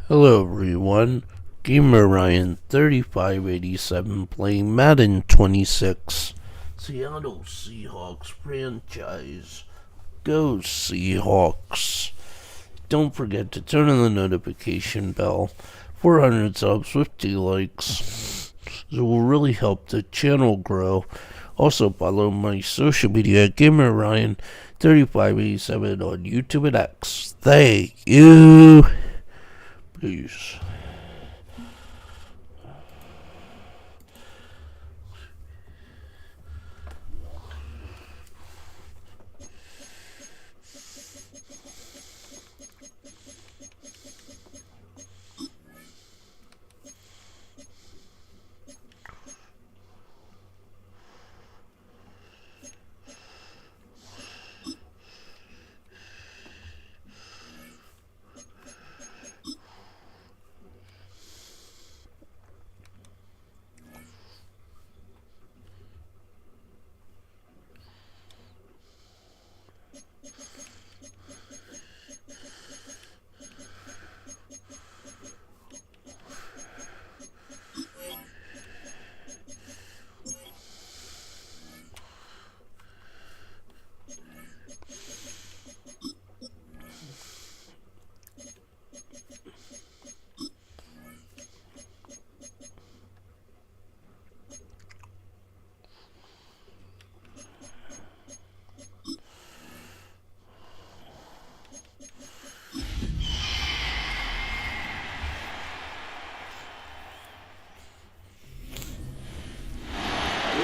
Hello everyone, Gamer Ryan 3587 playing Madden 26. Seattle Seahawks franchise. Go Seahawks. Don't forget to turn on the notification bell. 400 subs, 50 likes. It will really help the channel grow. Also follow my social media at Gamer Ryan 3587 on YouTube and X. Thank you. Peace.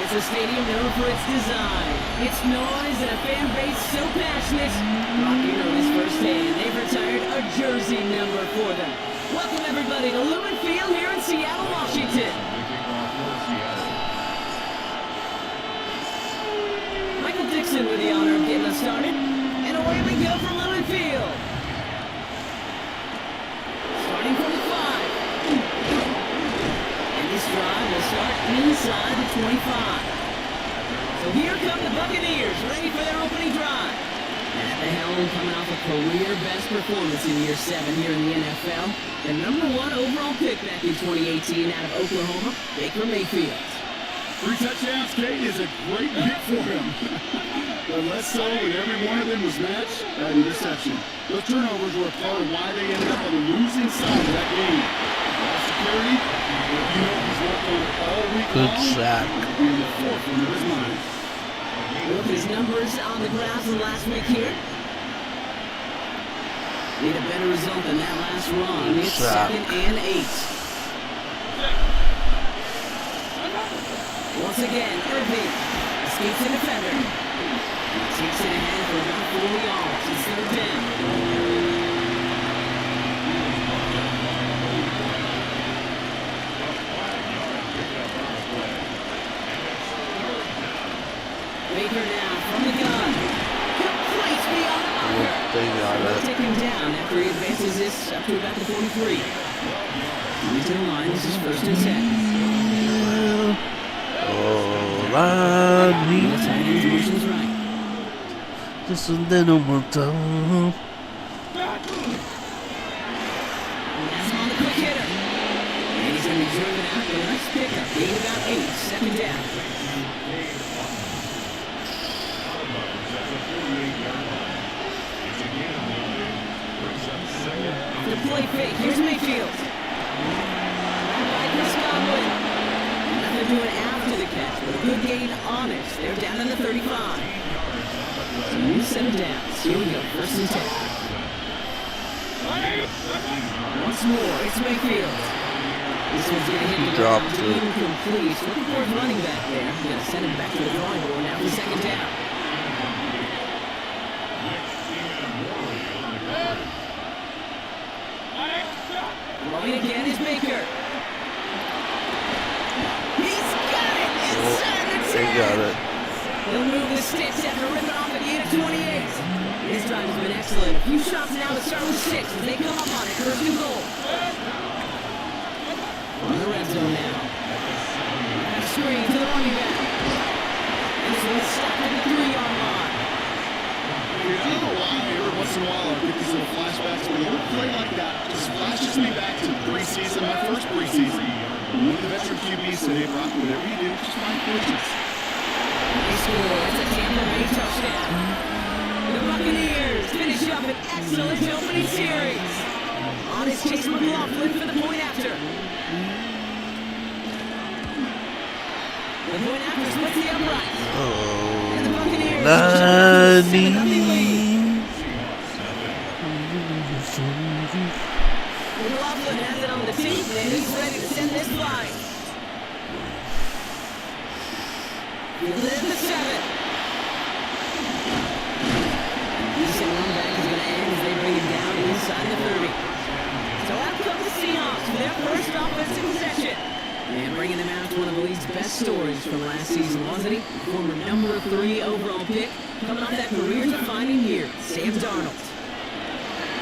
It's a stadium known for its design, its noise, and a fan base so passionate. Rocky know this firsthand. They've retired a jersey number for them. Welcome everybody to Lumen Field here in Seattle, Washington. Michael Dixon with the honor of getting us started. And away we go from Lumen Field. Starting from the 5. And this drive will start inside the 25. So here come the Buccaneers, ready for their opening drive. At the helm, coming off a career best performance in year 7 here in the NFL. The #1 overall pick back in 2018 out of Oklahoma, Baker Mayfield. 3 touchdowns, Kate, is a great hit for him. But less so when every one of them was matched by an interception. Those turnovers were a part of why they ended up on the losing side of that game. Security, you know he's worked on it all week Good long. sack. It'll be in the forefront of his mind. Look at his numbers on the graph from last week here. Need a better result than that last run. It's Sack. 2nd and 8. Once again, Irving escapes the defender. He takes it ahead for about 4 yards. It's 3rd down. Baker now from the gun. Complete beyond the marker. They got They'll it. take him down after he advances this up to about the 43. Into the line. This is 1st and 10. All I The need tight end's motion's right. just a little more time. That's on the quick hitter. And he's going to be driven out for a nice pickup. Gain about 8. 2nd down. The play fake. Here's Mayfield. By Chris Godwin. Nothing doing after the catch, but a good gain on it. They're down on the 35. So new set of downs. Here we go. 1st and 10. Once more, it's Mayfield. This one's going to hit the Dropped ground. it. Incomplete. Looking for his running back there. Going to send him back to the drawing board now for 2nd down. Throwing again is Baker. He's got it! Inside the 10! They got it. He'll move the sticks after ripping off at the 28. His drive has been excellent. A few shots now to start with 6 as they come up on it. 1st and goal. On the red zone now. Back screen to the running back. And this one's stopped at the 3-yard line. I don't know why every once in a while I get these little flashbacks quarterbacks, when you play like that, just flashes me back to preseason, my first preseason. One of the veteran QBs said, hey, Brock, whatever you do, just find coaches. They score. It's a Tampa Bay touchdown. The Buccaneers finish up an excellent opening series. On his Chase McLaughlin for the point after. The point after splits the upright. And the Buccaneers jump to a 7-0 lead. McLaughlin has it on the team, and he's ready to send this flight. Fielded at the 7. Decent run back is going to end as they bring him down inside the 30. So out come the Seahawks for their first offensive possession. And bringing them out to one of the league's best stories from last season, wasn't he? Former number 3 overall pick, coming off that career-defining year, Sam Darnold.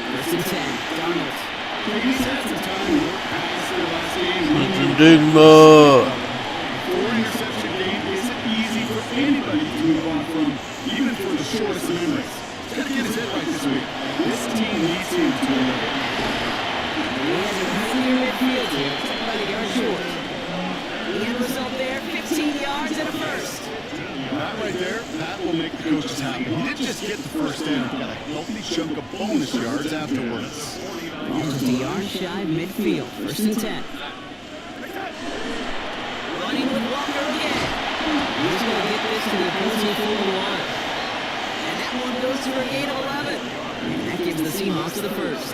First and 10, Darnold. He's had some time to work past their last game. Digma. 4-interception game isn't easy for anybody to move on from, even for the shortest of memories. He's got to get his head right this week. This team needs him to win. He has a run near midfield here, about a yard short. The end result there, 15 yards and a first. That right there, that will make the coaches happy. He didn't just get the first down, he got a healthy chunk of bonus yards afterwards. Almost a yard shy of midfield, first and 10. Running with Walker again. He's going to get this to the opposing 41. And that one goes for a gain of 11. And that gives the Seahawks the first.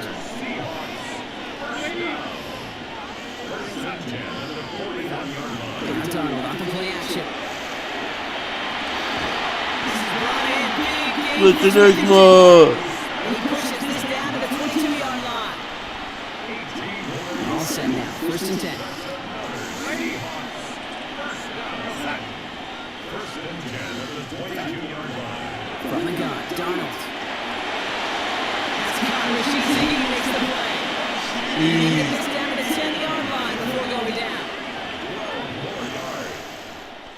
Now Darnold on the play action. This is brought in big. With the Digma. And he pushes this down to the 22-yard line. All set now, first and 10. From the gun, Darnold. That's Conner. He makes the play. And he gets this down to the 10-yard line before going down.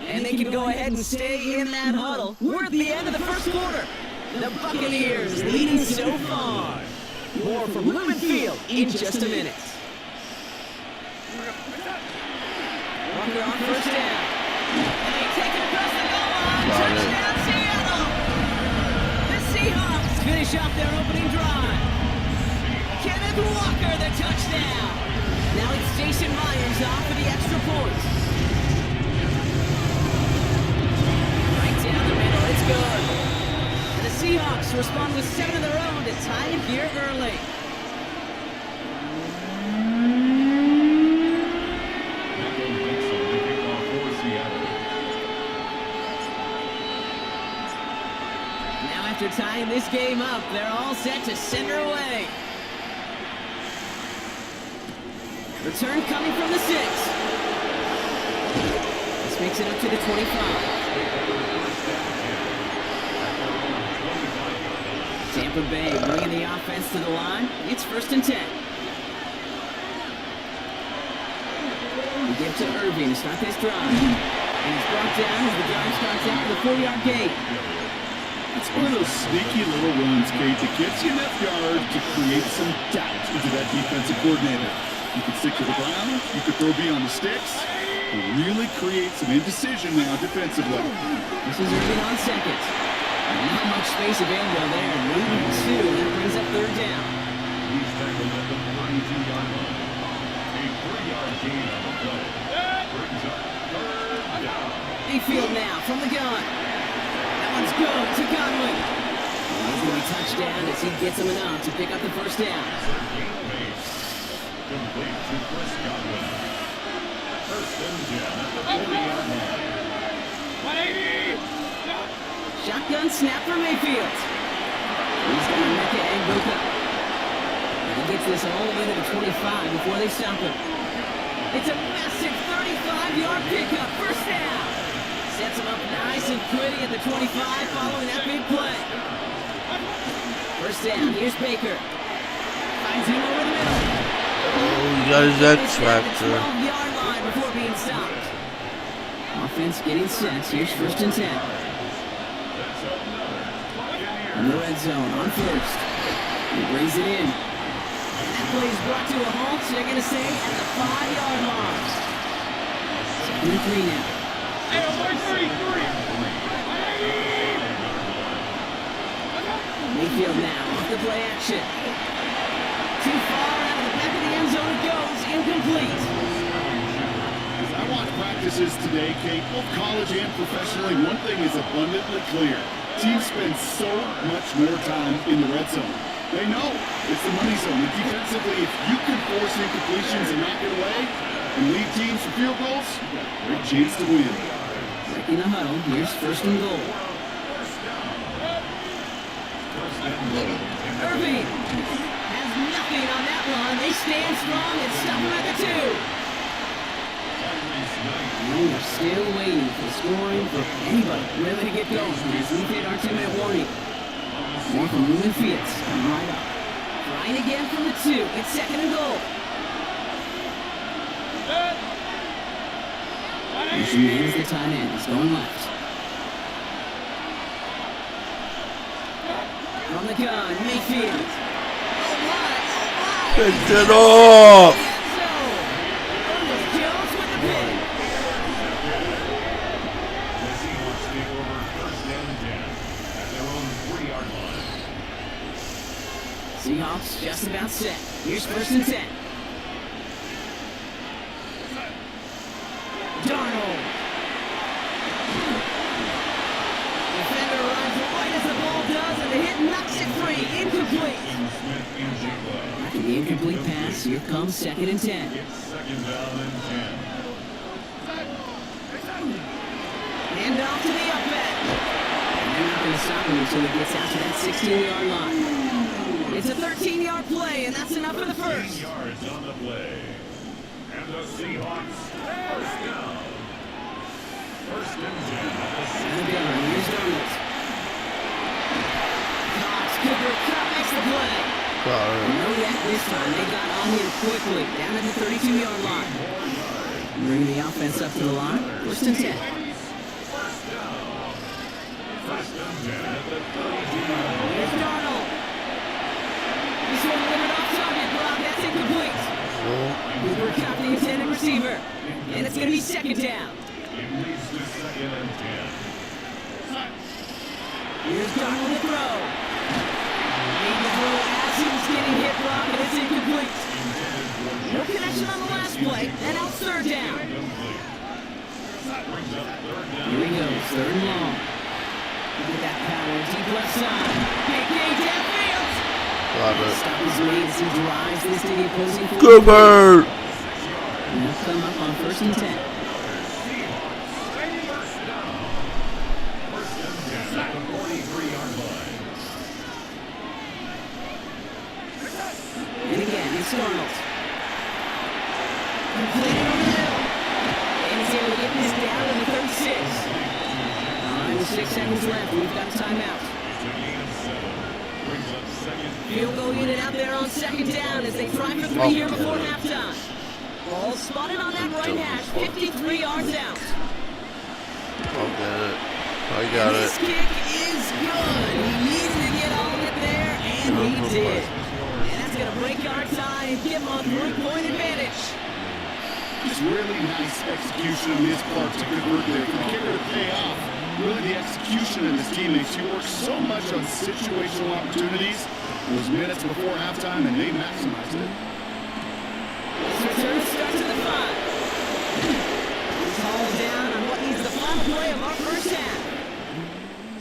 And they can go ahead and stay in that huddle. We're at the end of the first quarter. The Buccaneers leading so far. More from Lumen Field in just a minute. Walker on first down. And they take it across the goal line. Touchdown, Seattle! The Seahawks finish off their opening drive. Kenneth Walker, the touchdown. Now it's Jason Myers off for the extra point. Right down the middle, it's good. And the Seahawks respond with 7 of their own to tie it here early. Now after tying this game up, they're all set to send her away. Return coming from the 6. This makes it up to the 25. Tampa Bay bringing the offense to the line. It's first and 10. We get to Irving to start this drive. And he's brought down as the drive starts out with a 4-yard gain. It's one of those sneaky little runs, Kate, that gets you enough yards to create some doubt into that defensive coordinator. You can stick to the ground, you could throw beyond the sticks, and really create some indecision now defensively. This is Irving on second. Not much space available there. Moving 2, that brings up third down. He's tackled at the 42-yard line. A 3-yard gain on the play. Brings up third down. Mayfield now from the gun. That one's good to Godwin. He's going to be touchdown as he gets him enough to pick up the first down. Complete to Chris Godwin. First and 10 at the 40-yard line. 180! Shotgun snap for Mayfield. He's got Mecca and Boca. And he gets this all the way to the 25 before they stop him. It's a massive 35-yard pickup. First down. Sets him up nice and pretty at the 25 following that big play. First down. Here's Baker. Finds him over the middle. Oh, he got his X Factor. 12-yard line before being stopped. Offense getting set. Here's first and 10. In the red zone on first. He brings it in. That play is brought to a halt, so they're going to stay at the 5-yard line. 2-3 now. Mayfield now off the play action. Too far out of the back of the end zone it goes, incomplete. As I watch practices today, Kate, both college and professionally, one thing is abundantly clear. Teams spend so much more time in the red zone. They know it's the money zone. And defensively, if you can force incompletions and knock it away and lead teams to field goals, you've got a great chance to win. Breaking the huddle, here's 1st and goal. Irving has nothing on that run. They stand strong and stop him at the 2. And we're still waiting for scoring for anybody really to get going. As we've hit our 2-minute warning. More from Ruben Fields. Coming right up. Trying again from the 2. It's 2nd and goal. Here's the tight end. He's going left. From the gun, Mayfield. Oh my! Picked it off! Jones with the pick. The Seahawks take over 1st and 10 at their own 3-yard line. Seahawks just about set. Here's 1st and 10. Darnold. Defender runs right as the ball does, and the hit knocks it free. Incomplete. After the incomplete pass, here comes 2nd and 10. It's 2nd down and 10. Hand off to the up back. And they're not going to stop him until he gets out to that 16-yard line. It's a 13-yard play, and that's enough for the 15 first. yards on the play. And the Seahawks 1st down. 1st and 10 at the And the gun, here's Darnold. Cox, Cooper, Cup makes the play. No yak this time. They got on here quickly, down at the 32-yard line. Bringing the offense up to the line. 1st and 10. 1st and 10 at the 32-yard line. Here's Darnold. This one delivered off target, Brock. That's incomplete. Cooper Cup, the intended receiver. And it's going to be 2nd down. It leads to 2nd and 10. Here's Darnold to throw. Made the throw as he was getting hit, Brock, and it's incomplete. No connection on the last play, and now 3rd down. Here he goes, 3rd and long. Look at that power, deep left side. Big game downfield. Stop is made as he drives this to the opposing 40. Cooper! And he'll come up on 1st and 10. At the 43-yard line. And again, it's Darnold. Completed over the middle. And he's able to get this down to the 36. All right, with 6 seconds left, we've got a timeout. Brings up 2nd. Field goal unit out there on 2nd down as they try for 3 here before halftime. Ball spotted on that right hash, 53 yards out. I'll get it. I got This it. kick is good. He needed to get all of it there, and he did. And that's going to break our tie and give him a 3-point advantage. Just really nice execution on his part to convert there. For the kicker to pay off. Really the execution of his teammates. He worked so much on situational opportunities those minutes before halftime, and they maximized it. This return starts at the 5. It's hauled down on what needs the final play of our first half.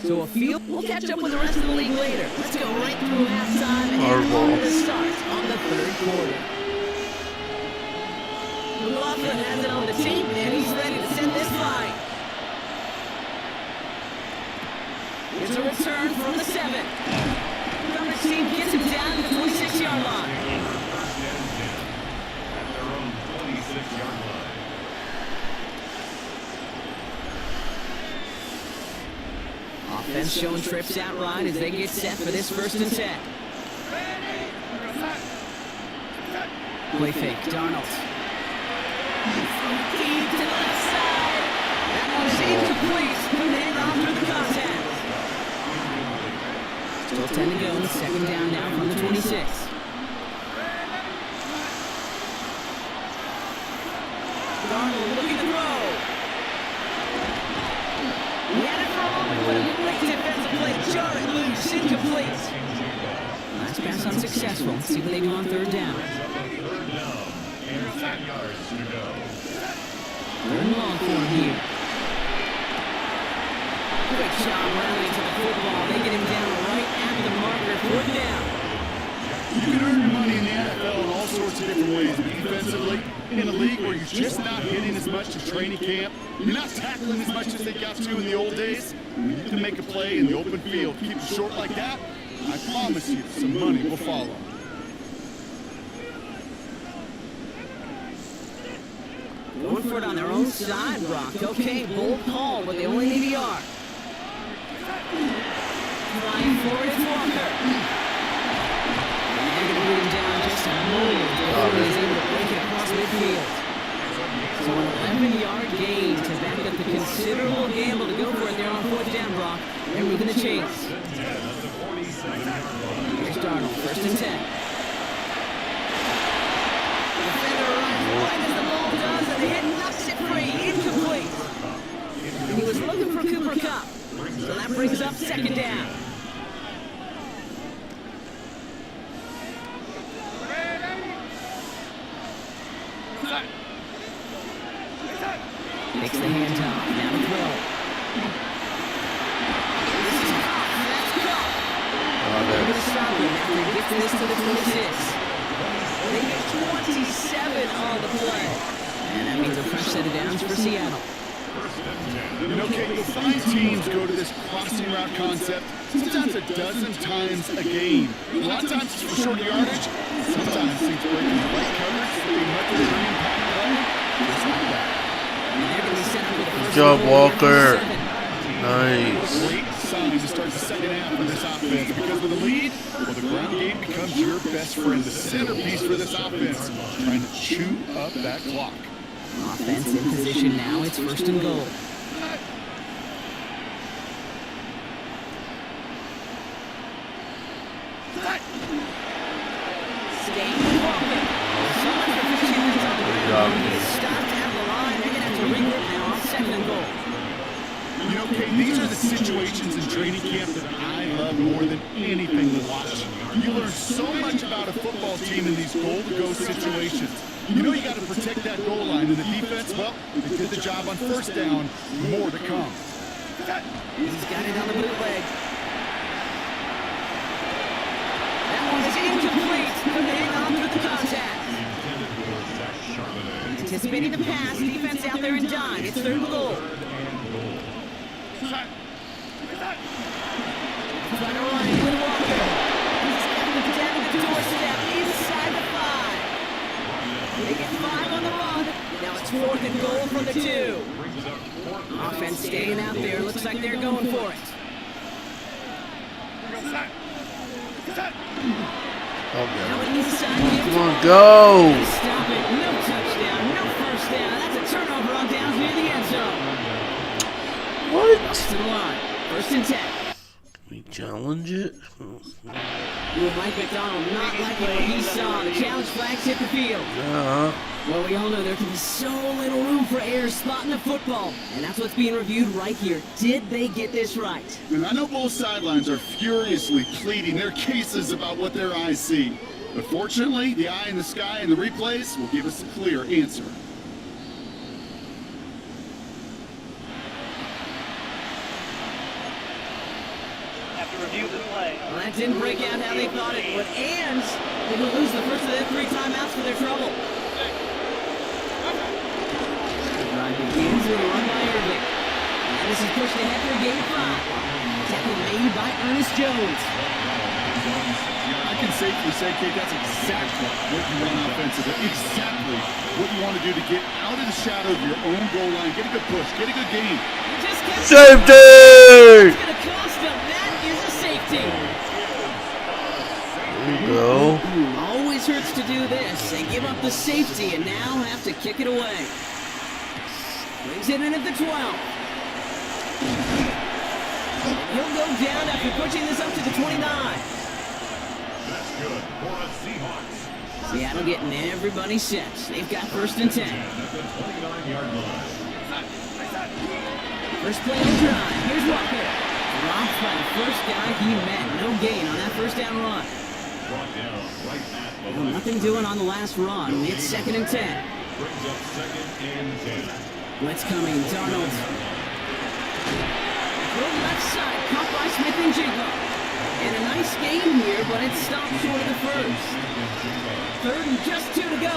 So a field, we'll catch up with the rest of the league later. Let's go right through halftime and head on to the start on the 3rd quarter. McLaughlin has it on the team, and he's ready to send this fight. Here's a return from the 7. Government team gets him down to the 26-yard line. 1st and 10 at their own 26-yard line. Offense showing trips out right as they get set for this 1st and 10. Play fake, Darnold. Deep to the left side. That one is incomplete. Couldn't hit it off through the contact. Still 10 to go. 2nd down now from the 26. Darnold looking to throw. He had it for a moment, but a great defensive play. Jar it loose, incomplete. Last pass unsuccessful. Let's see what they do on third down. Third down. And 10 yards to go. Third and long for him here. Great job rallying to the football. They get him down right at the marker. Fourth down. You can earn your money in the NFL in all sorts of different ways. Defensively, in a league where you're just not hitting as much as training camp, you're not tackling as much as they got to in the old days, you can make a play in the open field. Keep it short like that, I promise you, some money will follow. Going for it on their own side, Brock. Okay, bold call, but they only need a yard. Flying forward is Walker. And they're going to move him down just a moment before he's able to break it across midfield. So an 11-yard gain to back up the considerable gamble to go for it there on fourth down, Brock. They're moving the chains. Here's Darnold, first and 10. Defender arrives right as the ball does, and the hit knocks it free, incomplete. And he was looking for Cooper Kupp. So that brings up second down. Makes the hands off. Now to throw. This is Kupp. That's Kupp. They're going to stop him after he gets this to the 26. They get 27 on the play. And that means a fresh set of downs for Seattle. You know, Kate, you'll find teams go to this crossing route concept sometimes a dozen times a game. A lot of times it's for short yardage. Sometimes teams break in the right coverage so they much of the impact play. Just like that. And they're going to be set up with the Good first job, goal Walker. after 7. Nice. Great sign to start the second half of this offense because with the lead, well, the ground game becomes your best friend, the centerpiece for this offense, trying to chew up that clock. Offense in position now. It's first and goal. Staying with Walker. So much for 15 minutes on the ground. He's stopped at the line. They're going to have to regroup now on second and goal. You know, Kate, these are the situations in training camp that I love more than anything to watch. You learn so much about a football team in these goal-to-go situations. You know you got to protect that goal line, and the defense, well, they did the job on first down. More to come. He's got it on the bootleg. That one is incomplete. Couldn't hang on through the contact. Anticipating the pass, defense out there and dime. It's third and goal. Trying to run in with Walker. He's got them down to the doorstep inside the 5. They get 5 on the run. Now it's fourth and goal from the 2. Offense staying out there. Looks like they're going for it. Now an inside give. Come on, go. Stop it. No touchdown. No first down. That's a turnover on downs near the end zone. What? To the line. First and 10. We challenge it? Will Mike McDonald not liking what he saw? The challenge flags hit the field. Yeah. Well, we all know there can be so little room for error spotting the football. And that's what's being reviewed right here. Did they get this right? And I know both sidelines are furiously pleading their cases about what their eyes see. But fortunately, the eye in the sky and the replays will give us a clear answer. Review the play. Well, that didn't break out how they thought it would. And they will lose the first of their 3 timeouts for their trouble. The drive begins with a run by Irving. And this is pushed ahead for game 5. Tackle made by Ernest Jones. I can safely say, Kate, that's exactly what you want offensively. Exactly what you want to do to get out of the shadow of your own goal line. Get a good push. Get a good game. Safety! It's going to cost them. That is a safety. There you go. Always hurts to do this. They give up the safety and now have to kick it away. Brings it in at the 12. He'll go down after pushing this up to the 29. That's good for the Seahawks. Seattle getting everybody set. They've got 1st and 10. At the 29-yard line. First play on drive. Here's Walker. Dropped by the first guy he met. No gain on that 1st down run. Brought down right at the Well, line. nothing doing on the last run. It's 2nd and 10. Brings up 2nd and 10. Blitz coming. Darnold. Throw left side. Caught by Smith and Jigba. And a nice game here, but it stopped short of the first. 3rd and just 2 to go.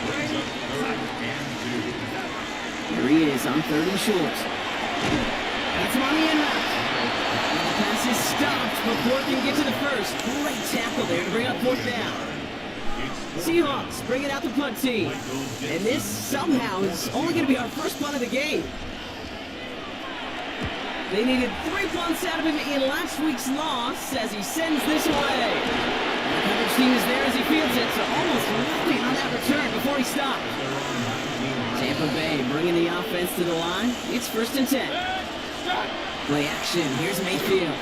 Brings up 3rd and 2. Here he is on 3rd and short. That's money in route. The pass is stopped before it can get to the first. Great tackle there to bring up 4th down. Seahawks bringing out the punt team. And this somehow is only going to be our first punt of the game. They needed 3 punts out of him in last week's loss as he sends this away. The coverage team is there as he fields it, so almost nothing on that return before he stopped. Tampa Bay bringing the offense to the line. It's 1st and 10. Play action. Here's Mayfield.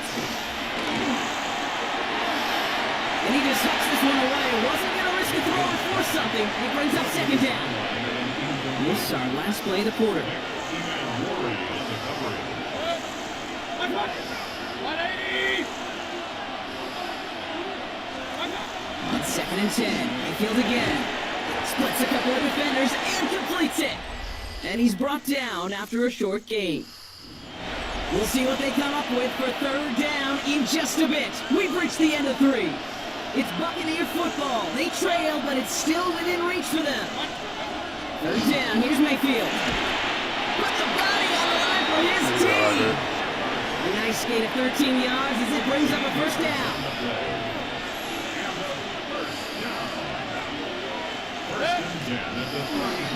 And he just hucks this one away. Wasn't going to risk a throw and force something. It brings up 2nd down. This is our last play of the quarter. It's 2nd and 10. Mayfield again. Splits a couple of defenders and completes it. And he's brought down after a short gain. We'll see what they come up with for 3rd down in just a bit. We've reached the end of 3. It's Buccaneer football. They trail, but it's still within reach for them. 3rd down. Here's Mayfield. Put the body on the line for his team. A nice gain of 13 yards as it brings up a 1st down.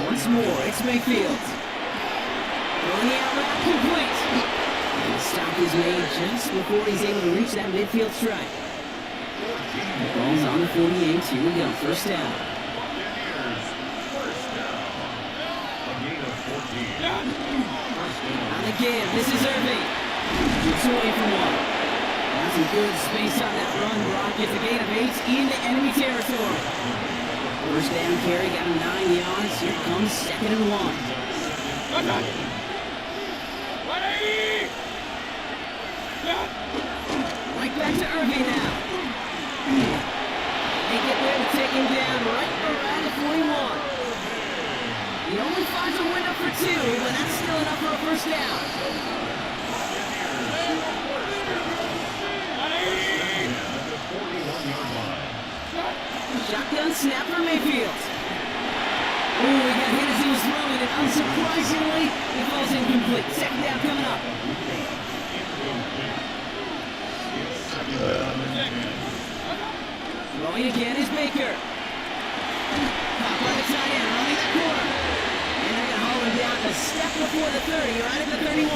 Once more, it's Mayfield. Throwing the out route complete. And the stop is made just before he's able to reach that midfield strike. The ball's on the 48. Here we go. 1st down. On the give. This is Irving. Gets away from one. That's some good space on that run. Brock gets a gain of 8 into enemy territory. 1st down carry, got him 9 yards. Here comes 2nd and 1. Right back to Irving now. They get there to take him down right around the 41. He only finds a window for 2, but that's still enough for a 1st down. Shotgun snap for Mayfield. Ooh, he got hit as he was throwing it. Unsurprisingly, it falls incomplete. 2nd down coming up. Throwing again is Baker. Caught by the tight end, running the corner. And they're going to haul him down a step before the 30, right at the 31.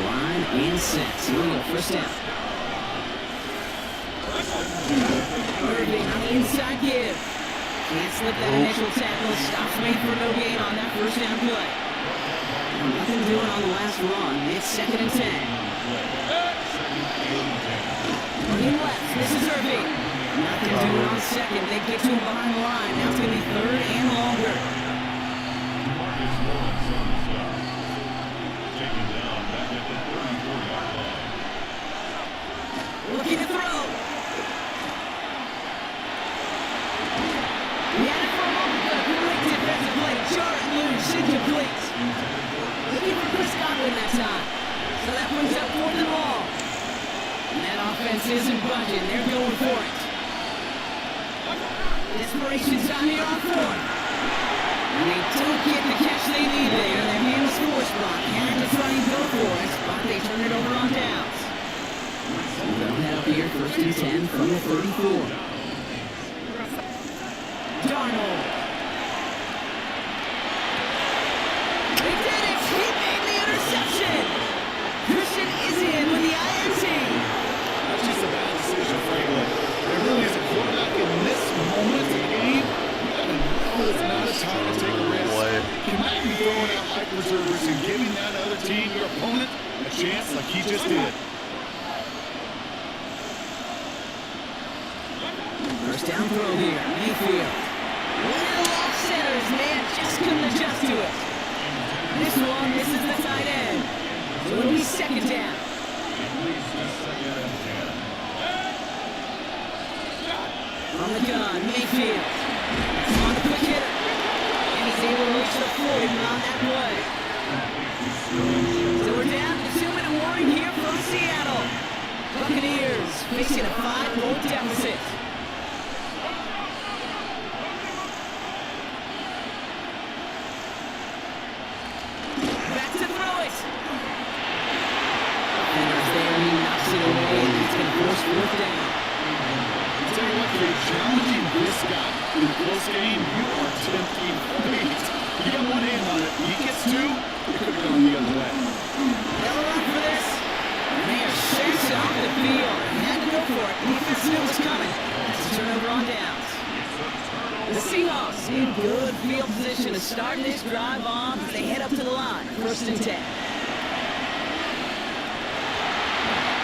Line and set. Here we go, 1st down. Irving on the inside give. Can't slip that initial tackle. Stops made for no gain on that 1st down play. Nothing doing on the last run. It's 2nd and 10. Running left. This is Irving. Nothing doing on 2nd. They get to him behind the line. Now it's going to be 3rd and longer. Looking to throw. He had it for a moment, but a great defensive play. Jarrett loose, incomplete. Looking for Chris Godwin that time. So that brings up 4th and long. And that offense isn't budging. They're going for it. Desperation time here on 4th. And they don't get the catch they need there. They're being the force block. Had to try and go for it, but they turn it over on downs. They'll head up here, 1st and 10 from the 34. Darnold. They did it! He made the interception! Christian is in with the INT. That's just a bad decision, frankly. There really is a quarterback in this moment of the game. You gotta know it's not a time to take a risk. You might be throwing out life preservers and giving that other team, your opponent, a chance like he just did. first down throw here. Mayfield. Little off center. His man just couldn't adjust to it. This one misses the tight end. So it'll be second down. On the gun, Mayfield. It's on the quick hitter. And he's able to reach the 40 on that play. So we're down to 2-minute warning here from Seattle. Buccaneers facing a 5-point deficit. Back to throw it. Defender's there, he knocks it away, and it's going to force fourth down. I'll tell you what, if you're challenging this guy in a close game, you are tempting fate. You got one hand on it, he gets two, it could have gone the other way. They'll run for this. And they are sent off the field. They had to go for it. Defense knew it was coming. It's a turnover on downs. The Seahawks in good field position to start this drive off as they head up to the line. First and 10.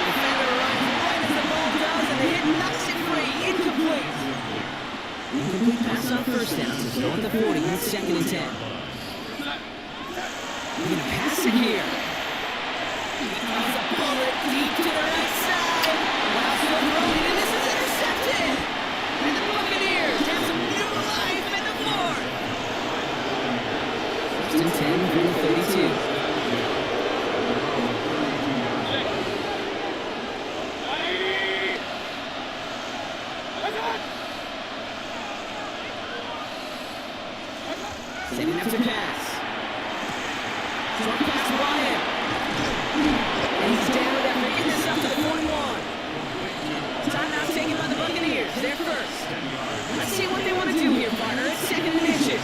Defender runs right as the ball does, and the hit knocks it free. Incomplete. Incomplete pass on first down. So still at the 40. It's second and 10. We're going to pass it here. He's a bullet deep to the right side. Wow, still throwing, and this is intercepted. And the Buccaneers have some new life in the fourth. First and 10 from the 32. Second after pass. Short pass Wyatt. And he's down after getting this up to the 41. Timeout taken by the Buccaneers. They're first. Let's see what they want to do here, partner. It's second and inches.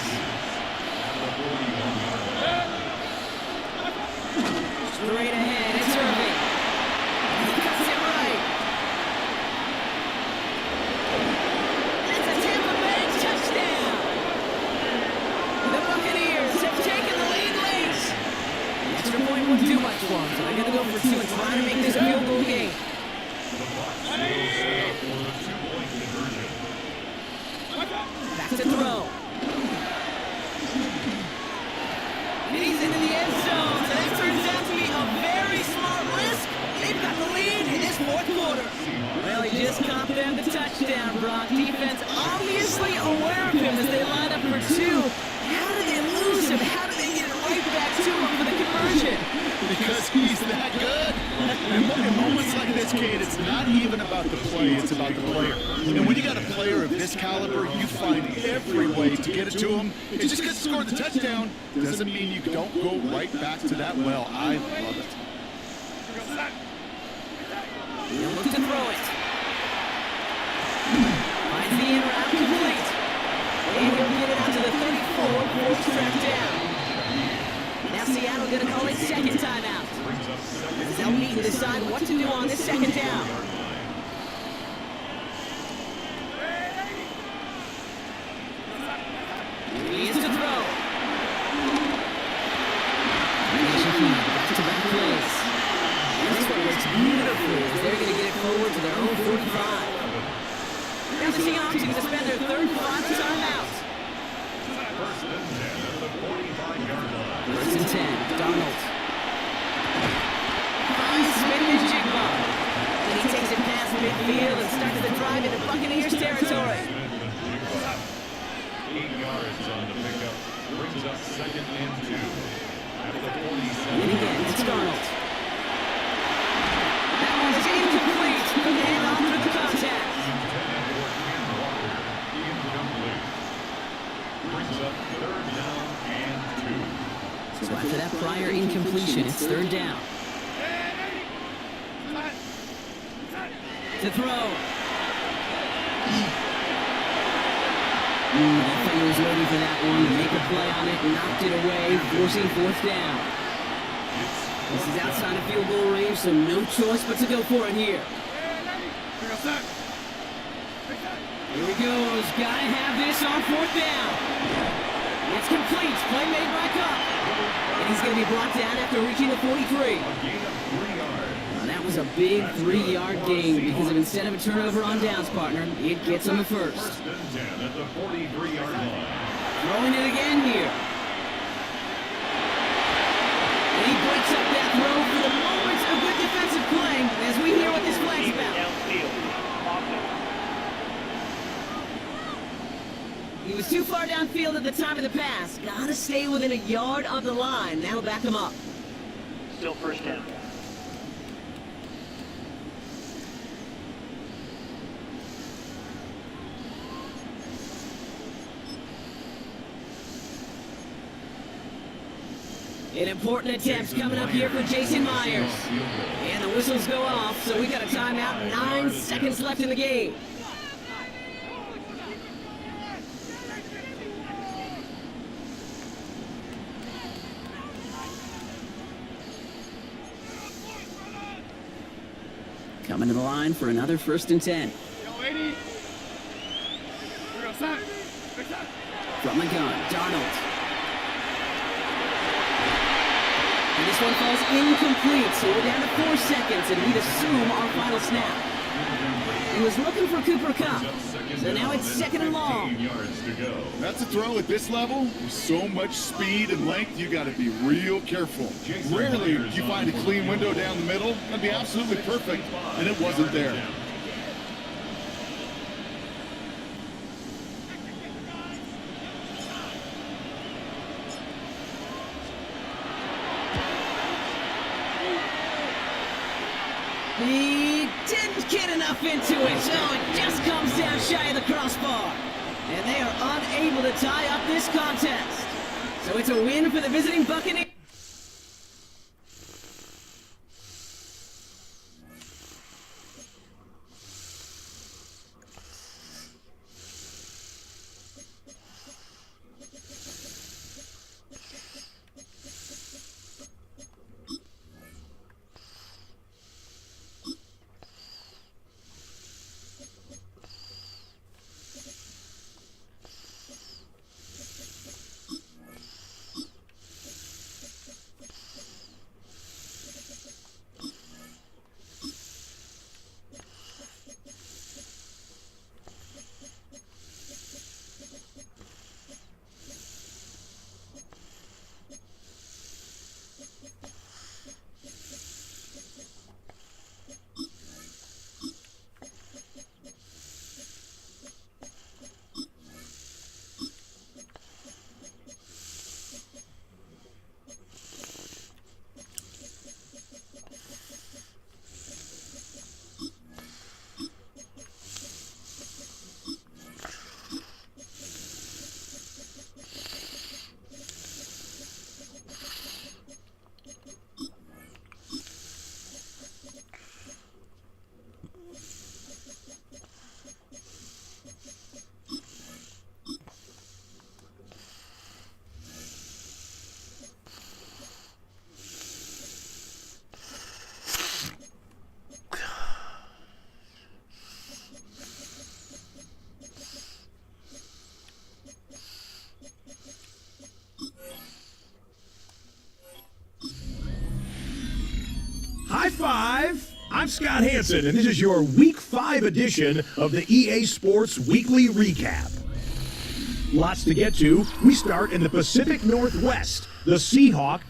Straight ahead. It's Irving. He cuts it right. It's a Tampa Bay touchdown. The Buccaneers have taken the lead late. The extra point wouldn't do much for them, so they're going to go for two and try to make this a field goal game. Back to throw. And he's into the end zone, so that turns out to be a very smart risk. They've got the lead in this fourth quarter. Well, he just caught them the touchdown, Brock. Defense obviously aware of him as they line up for two. How did they lose him? How did they get it right back to him for the conversion? Because he's that good. In moments like this, kid, it's not even about the play, it's about the player. And when you got a player of this caliber, you find every way to get it to him. It's just because he scored the touchdown doesn't mean you don't go right back to that well. I love it. He'll look to throw it. Finds the in route complete. And he'll get it out to the 34, fourth track down. Now Seattle going to call it second timeout. They'll need to decide what to do on this second down. He is to throw. Back-to-back plays. And this one works beautifully as they're going to get it forward to their own 45. Now the Seahawks are going to spend their third and final timeout. First and 10, Donald. Finds Smith and Jigba. And he takes it past midfield and starts the drive into Buccaneers territory. 8 yards on the pickup. Brings up second and 2. At the 47. And again, it's Donald. That one is incomplete. The handoff through the contact. Brings up third down and 2. So after that prior incompletion, it's third down. To throw. The defender was waiting for that one to make a play on it, knocked it away, forcing fourth down. This is outside of field goal range, so no choice but to go for it here. Here he goes. Gotta have this on fourth down. It's complete. Play made by Cup. And he's going to be brought down after reaching the 43. A gain of 3 yards. Well, that was was a big 3-yard gain because of instead of a turnover on downs, partner, it gets on the first. First and 10 at the 43-yard line. Throwing it again here. And he breaks up that throw for the moment. A good defensive play as we hear what this flag's Keep it about. downfield. He was too far downfield at the time of the pass. Gotta stay within a yard of the line. That'll back him up. Still first down. An important attempt coming up here for Jason Myers. And the whistles go off, so we got a timeout. 9 seconds left in the game. Coming to the line for another first and 10. From the gun, Darnold. And this one falls incomplete, so we're down to 4 seconds, and we'd assume our final snap. He was looking for Cooper Kupp, so now it's second and long. Yards to go. That's a throw at this level. With so much speed and length, you got to be real careful. Rarely do you find a clean window down the middle. That'd be absolutely perfect, and it wasn't there. He didn't get enough into it, so it just comes down shy of the crossbar. And they are unable to tie up this contest. So it's a win for the visiting Buccaneers. High five! I'm Scott Hansen, and this is your Week 5 edition of the EA Sports Weekly Recap. Lots to get to. We start in the Pacific Northwest. The Seahawks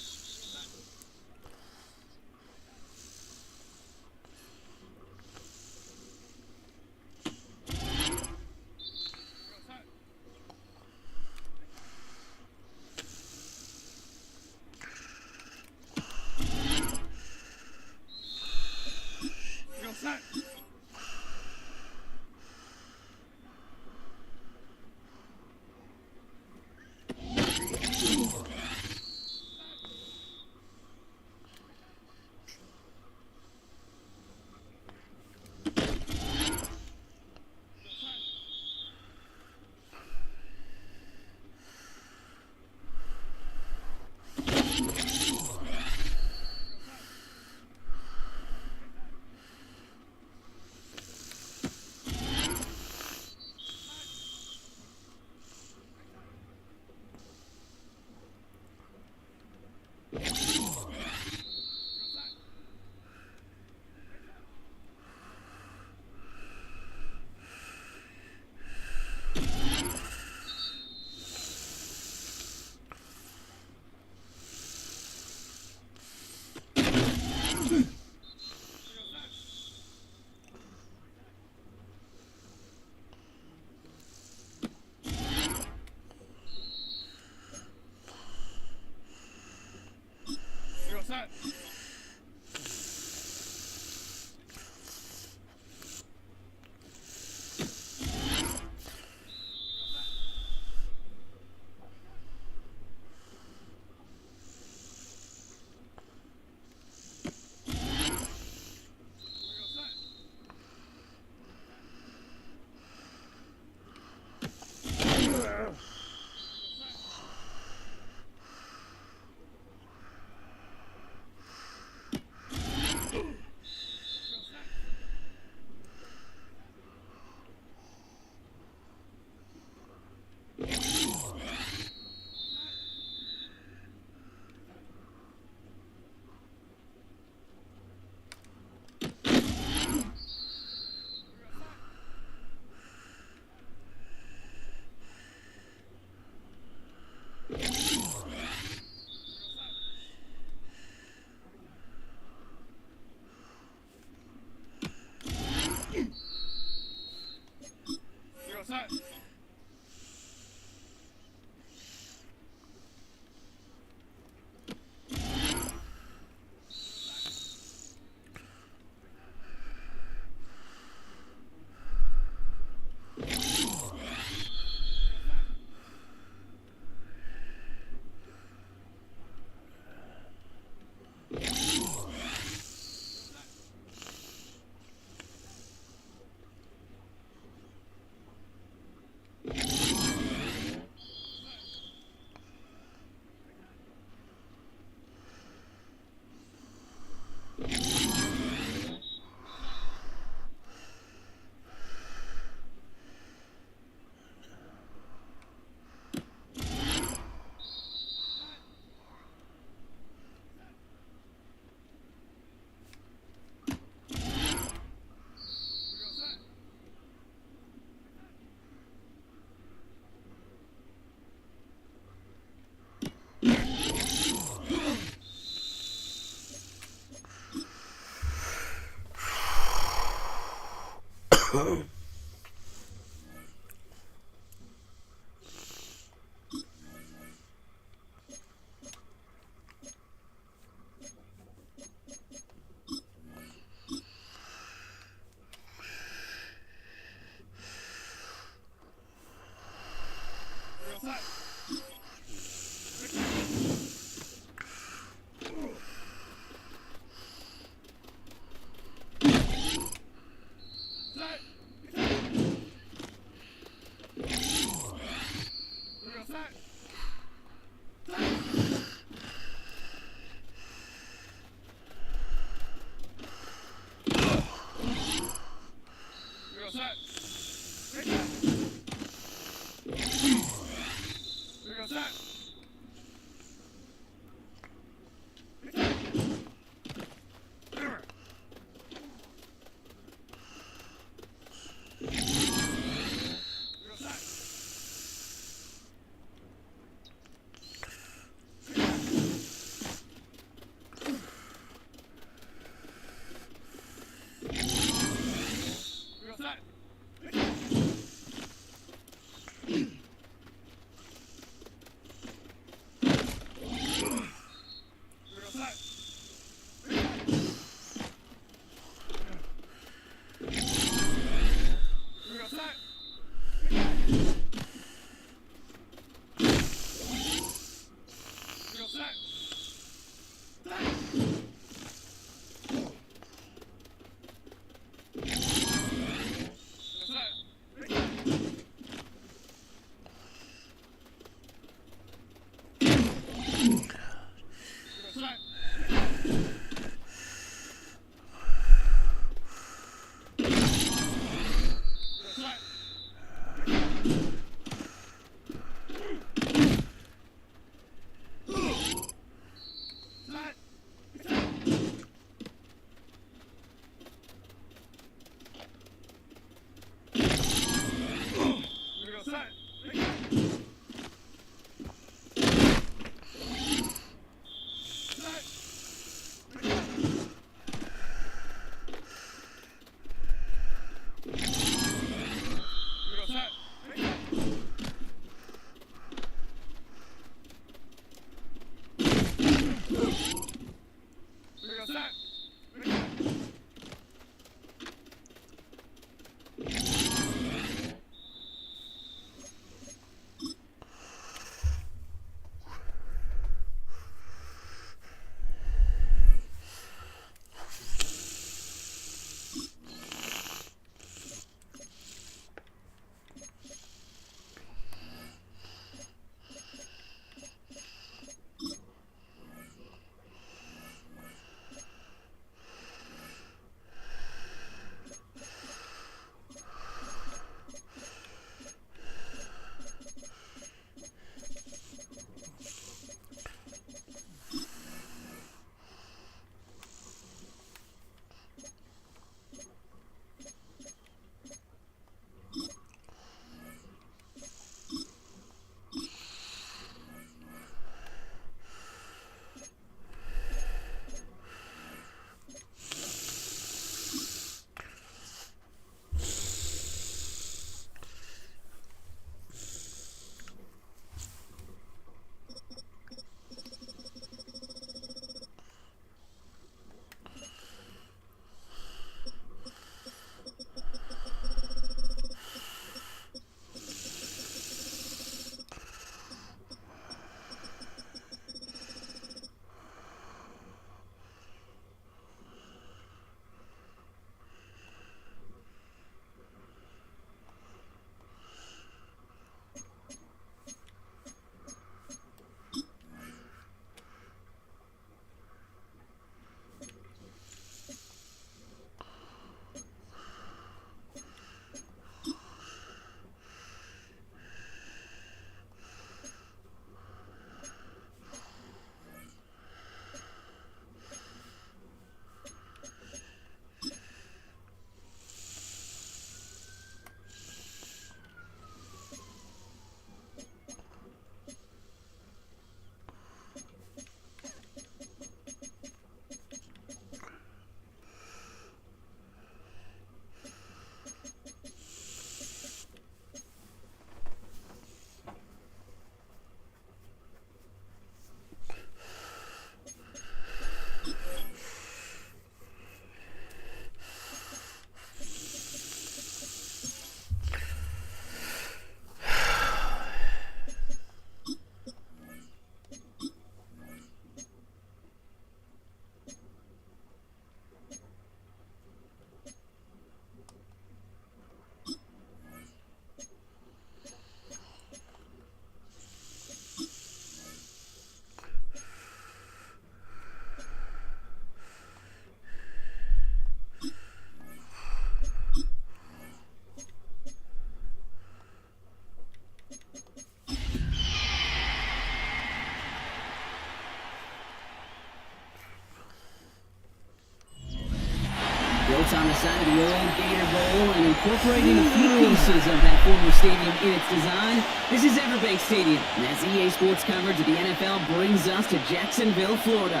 It's on the side of the old Gator Bowl and incorporating a few pieces of that former stadium in its design. This is Everbank Stadium, and as EA Sports coverage of the NFL brings us to Jacksonville, Florida.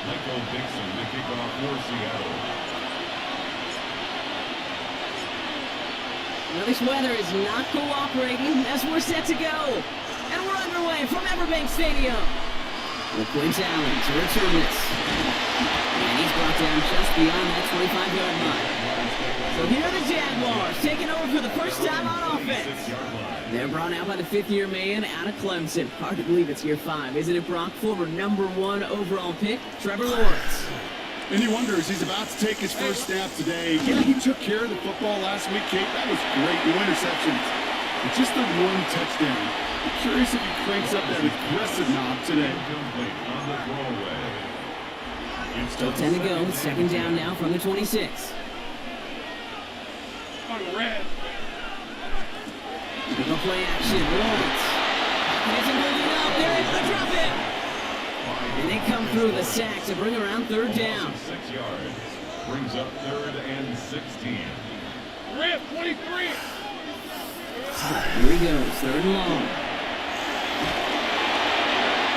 Michael Dixon to kick off for Seattle. Well, this weather is not cooperating as we're set to go. And we're underway from Everbank Stadium. Well, Quint Allen to return this. And he's brought down just beyond that 25-yard line. So here are the Jaguars taking over for the first time on offense. They're brought out by the fifth-year man out of Clemson. Hard to believe it's year 5, isn't it, Brock? Former #1 overall pick, Trevor Lawrence. And he wonders, he's about to take his first snap today. Yeah, he took care of the football last week, Kate. That was great. No interceptions. And just the one touchdown. I'm curious if he cranks up that aggressive knob today. On the throwaway. Still 10 to go. Second down now from the 26. Typical play action. Lawrence. Isn't holding up. They're able to drop it. And they come through the sack to bring around third down. 6 yards. Brings up 3rd and 16. Rip, 23. Here he goes. 3rd and long.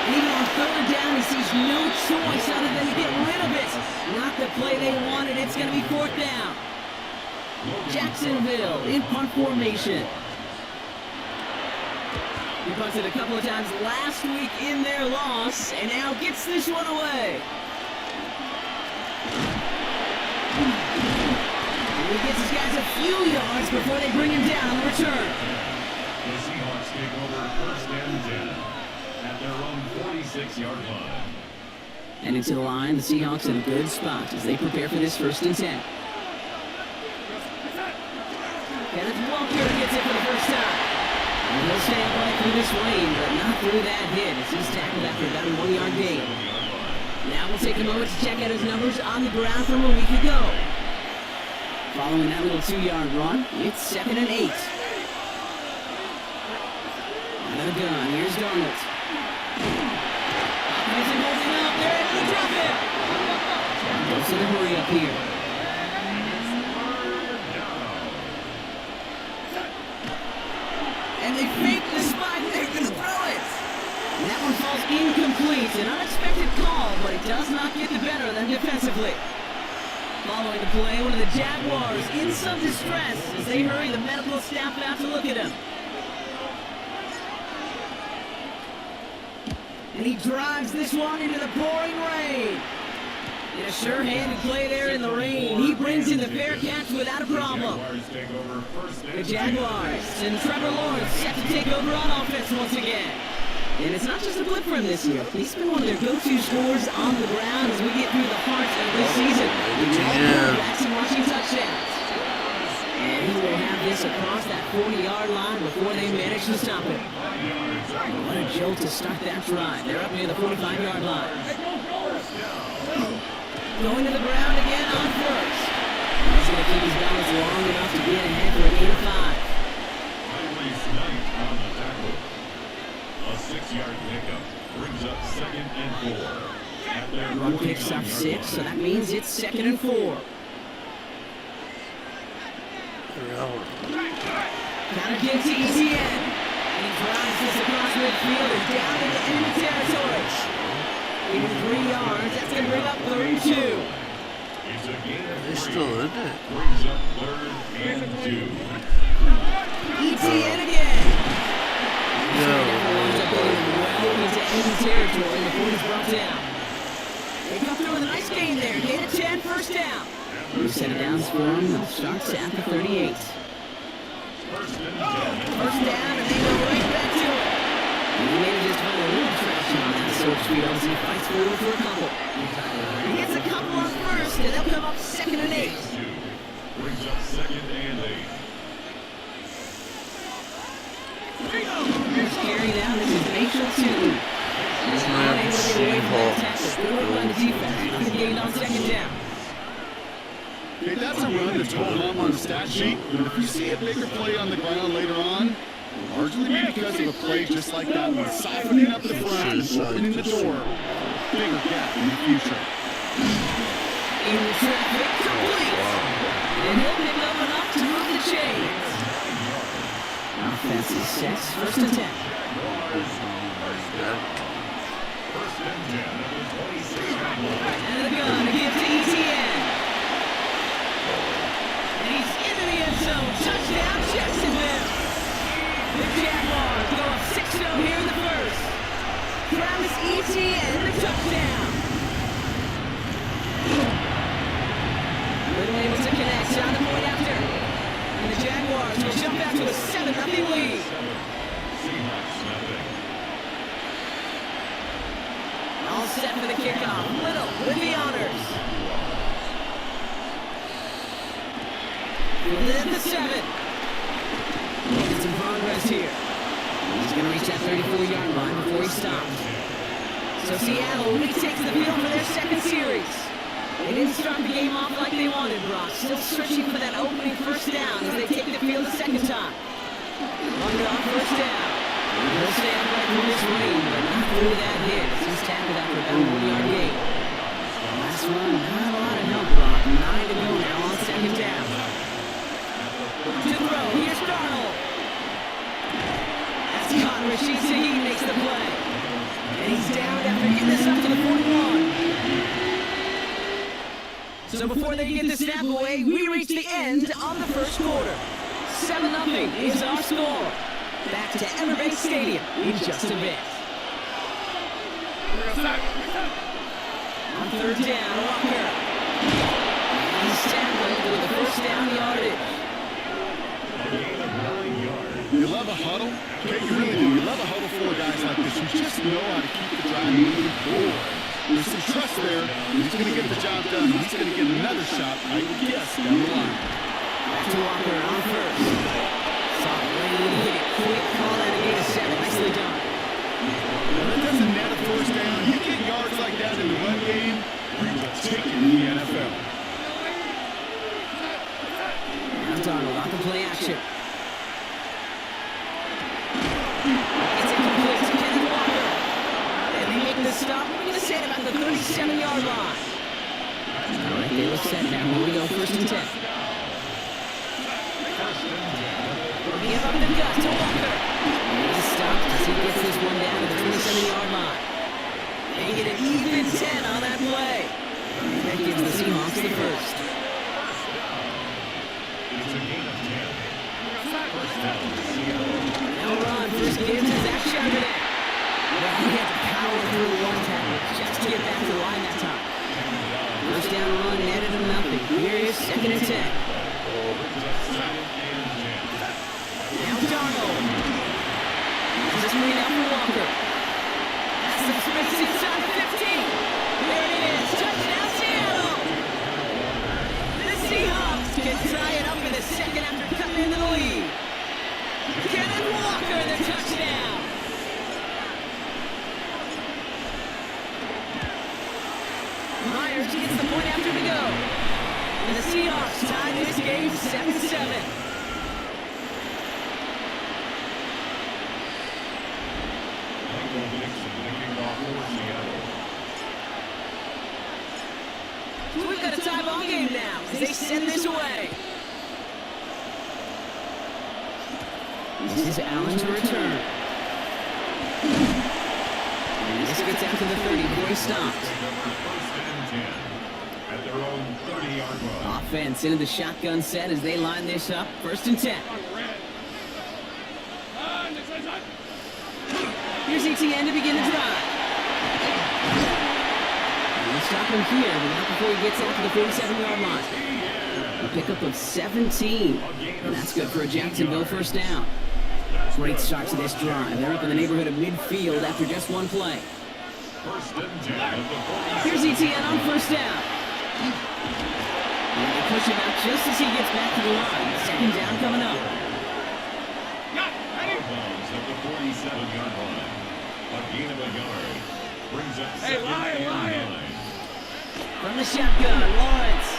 And even on 3rd down, he sees no choice other than to get rid of it. Not the play they wanted. It's going to be 4th down. Jacksonville in punt formation. He punted a couple of times last week in their loss, and now gets this one away. And he gets his guys a few yards before they bring him down on the return. The Seahawks take over 1st and 10 at their own 46-yard line. And into the line, the Seahawks in a good spot as they prepare for this 1st and 10. Kenneth Walker gets it for the first time. And he'll stay upright through this lane, but not through that hit as he's tackled after about a 1-yard gain. Now we'll take a moment to check out his numbers on the ground from a week ago. Following that little 2-yard run, it's 2nd and 8. Out of the gun, here's Darnold. Isn't holding up, they're able to drop it. Goes to the hurry up here. And they fake the spike, they're going to throw it. And that one falls incomplete, an unexpected call, but it does not get the better of them defensively. Following the play, one of the Jaguars in some distress as they hurry the medical staff out to look at him. And he drives this one into the pouring rain. In a sure-handed play there in the rain, he brings in the fair catch without a problem. The Jaguars and Trevor Lawrence set to take over on offense once again. And it's not just a blip for him this year. He's been one of their go-to scorers on the ground as we get through the heart of this season. Backs and rushing touchdowns. And he will have this across that 40-yard line before they manage to stop it. What a jolt to start that drive. They're up near the 45-yard line. Going to the ground again on 1st. He's going to keep his balance long enough to get ahead for a gain of 5. On the tackle. A 6-yard pickup brings up 2nd and 4. Run picks up 6, so that means it's 2nd and 4. Counter kick to ETN. And he drives this across midfield and down into enemy territory. Even 3 yards, that's going to bring up 3rd and 2. It's a gain of 3. They're still in it. Brings up 3rd and 2. ETN again. No. Winds up going well into enemy territory before he's brought down. They come through with a nice gain there. Gain of 10, 1st down. We set it down for him. Starts at the 38. 1st and 10. 1st down, and they go right back to it. And he manages to find a little traction on that search field as he fights forward for a couple. He gets a couple on 1st, and they'll come up 2nd and 8. Brings up 2nd and 8. Here's carry down. This is Mitchell 2. He's not able to get away from that tackle. Good work by the defense. He's gained on 2nd down. Okay, that's a run that's going on the stat sheet. But if you see a bigger play on the ground later on, largely because of a play just like that one, softening up the front, opening the door, bigger gap in the future. In the traffic, complete. Defense is set. First and 10. First and 10 at the 26-yard line. And the gun to give to ETN. And he's into the end zone. Touchdown, Jacksonville. The Jaguars go up 6-0 here in the first. Travis Etienne, the touchdown. Little able to connect on the point after. And the Jaguars will jump back to a 7-0 lead. Seahawks nothing. All set for the kickoff. Little with the honors. Within the 7. Making some progress here. He's going to reach that 34-yard line before he stops. So Seattle retakes the field for their second series. They didn't start the game off like they wanted, Brock. Still searching for that opening first down as they take the field a second time. On first down. He'll stay upright from this wing, but not through that hit. He's tackled after about a 1-yard gain. Last one, not a lot of help, Brock. 9 to go now on second down. To throw, here's Darnold. That's caught. Rashid Shaheed makes the play. And he's down after getting this up to the 41. So before they get the snap away, we reach the end on the first quarter. 7-0 is our score. Back to Everbank Stadium in just a bit. On third down, Walker. And he's tackled with the first down yardage. You love a huddle? Okay, you really do. You love a huddle full of guys like this who just know how to keep the drive moving forward. There's some trust there. He's going to get the job done. He's going to get another shot, I guess, down the line. Back to Walker on first. Soft lane, hit it quick. Call that a gain of 7. Nicely done. Now, that doesn't net a first down. You get yards like that in the run game, you will take it in the NFL. Now Darnold on the play action. It's incomplete to Kenneth Walker. And they make the stop. We're going to say about the 37-yard line. All right, they look set now. Here we go, first and 10. Give up the gut to Walker. And he stops as he gets this one down to the 27-yard line. They get an even 10 on that play. And that gives the Seahawks the first. It's a gain of 10. First down, Seattle. Now run, first gives to Zach Charbonnet. Well, he had to power through one tackle just to get back to the line that time. First down run, netted him nothing. Here is second and 10. Now Darnold. This is screen out for Walker. That's some space inside the 15. There it is. Touchdown, Seattle. The Seahawks can tie it up in the second after cutting into the lead. Kenneth Walker, the touchdown. Myers gets the point after to go. And the Seahawks tie this game 7-7. So we've got a tie ball game now as they send this away. This is Allen to return. And this gets out to the 30 before he stopped. First and 10 at their own 30-yard line. Offense into the shotgun set as they line this up. First and 10. Here's ETN to begin the drive. And they stop him here, but not before he gets out to the 47-yard line. A pickup of 17. And that's good for a Jacksonville first down. Great start to this drive. They're up in the neighborhood of midfield after just one play. First and 10 at the 47. Here's ETN on first down. And they push him out just as he gets back to the line. Second down coming up. Bounds at the 47-yard line. A gain of a yard. Brings up second and 9. From the shotgun, Lawrence.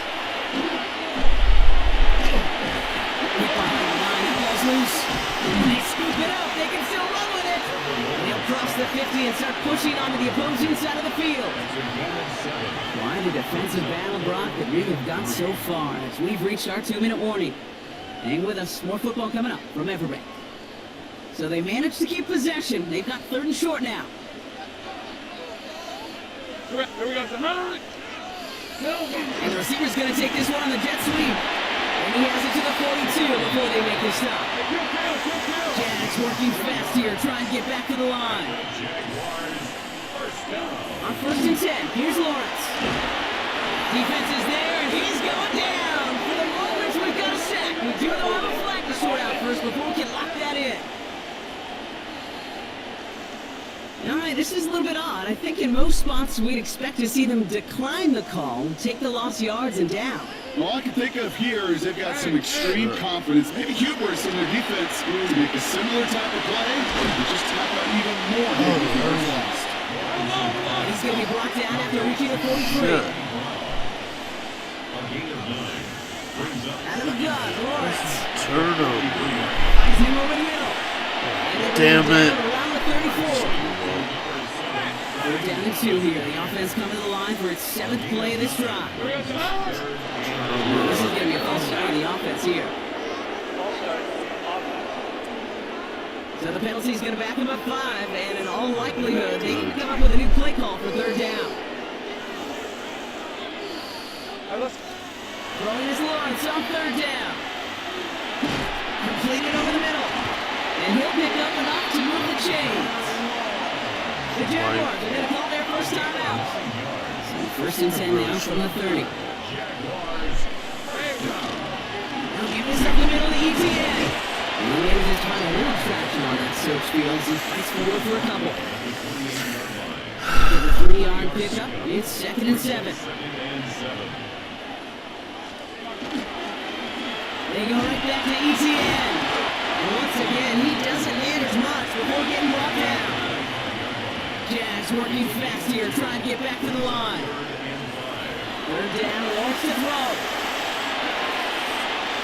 Hit behind the line, that ball's loose. And they scoop it up, they can still run with it. And they'll cross the 50 and start pushing onto the opposing side of the field. Quite a defensive battle, Brock, that we have got so far as we've reached our 2-minute warning. Hang with us, more football coming up from Everbank. So they managed to keep possession. They've got 3rd and short now. Here we go. And the receiver's going to take this one on the jet sweep. And he has it to the 42 before they make the stop. Jags working fast here, trying to get back to the line. On 1st and 10, here's Lawrence. Defense is there, and he's going down. For the moment, we've got a sack. We do, though, have a flag to sort out first before we can lock that in. All right, this is a little bit odd. I think in most spots we'd expect to see them decline the call, take the lost yards and down. All I can think of here is they've got some extreme confidence, maybe hubris in their defense to make a similar type of play, and just tap out even more here if he was lost. He's going to be blocked down after reaching the 43. Out of the gun, Lawrence. Turnover. Finds him over the middle. Damn it. Around the 34. They're down to 2 here. The offense coming to the line for its 7th play of this drive. This is going to be a false start on the offense here. So the penalty is going to back him up 5, and in all likelihood, they need to come up with a new play call for 3rd down. Throwing his Lawrence on 3rd down. Completed over the middle. And he'll pick up enough to move the chains. The Jaguars are going to call their first time out. So 1st and 10 now from the 30. Now give this up the middle to ETN. And he able to find a little traction on that search field as he fights forward for a couple. After the 3-yard pickup, it's 2nd and 7. They go right back to ETN. And once again, he doesn't manage much before getting brought down. Jags working fast here, trying to get back to the line. 3rd down, Lawrence to throw.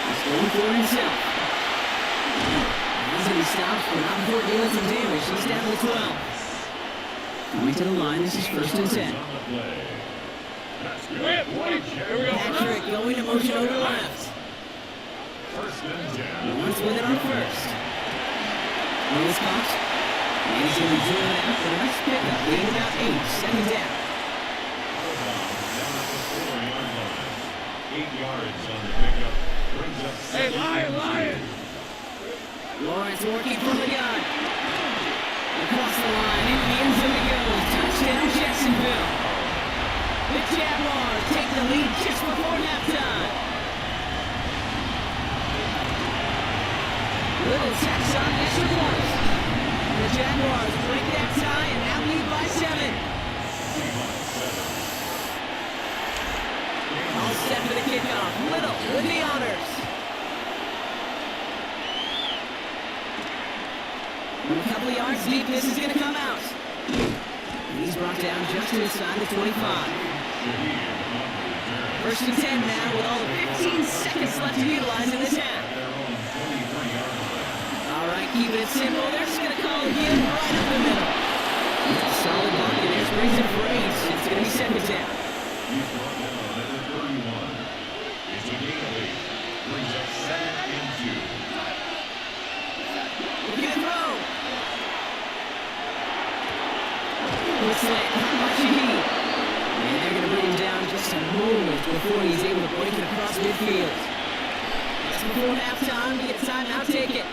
He's going for it himself. He's going to be stopped for not before doing some damage. He's down to the 12. Coming to the line, this is 1st and 10. Patrick going to motion over left. Lawrence with it on 1st. Lewis caught. And he's going to be drilling out for the next pickup. Leading about 8, 2nd down. 8 yards on the pickup. Brings up Hey, Lion! Lawrence working from the gun. Across the line, into the end zone it goes. Touchdown, Jacksonville. The Jaguars take the lead just before halftime. Little tax on extra points. The Jaguars break that tie and now lead by 7. All set for the kickoff. Little with the honors. From a couple of yards deep, this is going to come out. And he's brought down just inside the 25. 1st and 10 now with all the 15 seconds left to utilize in this half. All right, keeping it simple. They're just going to call again right up the middle. Solid block, and there's reason for 8. It's going to be 2nd down. He's brought down at the 31. It's a gain of 8. Brings up 2nd and 2. Look at the throw. Looks like how much he need. And they're going to bring him down just a moment before he's able to break it across midfield. Just before halftime, we get a timeout, take it.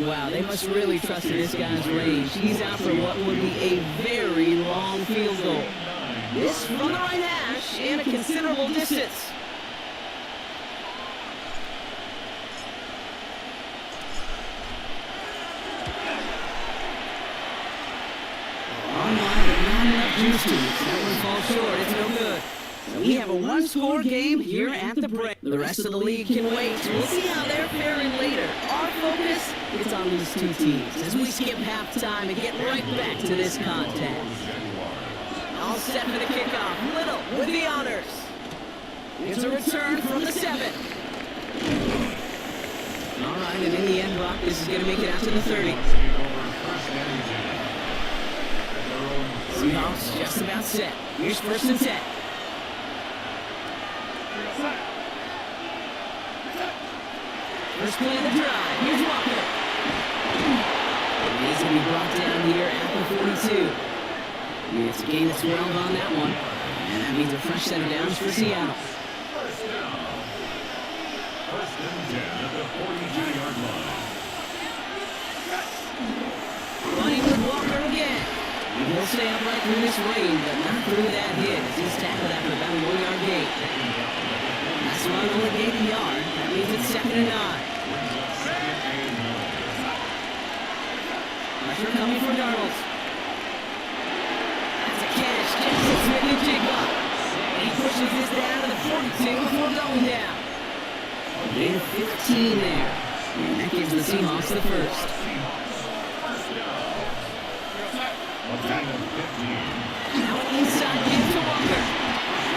Wow, they must really trust in this guy's range. He's out for what would be a very long field goal. This from the right hash and a considerable distance. Online, but not enough juice to it. That one falls short. It's no good. So we have a one-score game here at the break. The rest of the league can wait. We'll see how they're faring later. Our focus is on these two teams as we skip halftime and get right back to this contest. All set for the kickoff. Little with the honors. It's a return from the 7. All right, and in the end, Brock, this is going to make it out to the 30. Seahawks just about set. Here's 1st and 10. First play of the drive. Here's Walker. He's going to be brought down here at the 42. It's a gain of 12 on that one. And that means a fresh set of downs for Seattle. First down. First and 10 at the 42-yard line. Running with Walker again. He'll stay upright through this rain, but not through that hit as he's tackled after about a 1-yard gain. That's run only gained a yard. That means it's 2nd and 9. Pressure coming for Darnold. That's a catch. Jackson Smith and Jigba. And he pushes this down to the 42 before going down. Gain of 15 there. And that gives the Seahawks the first. Now inside, give to Walker.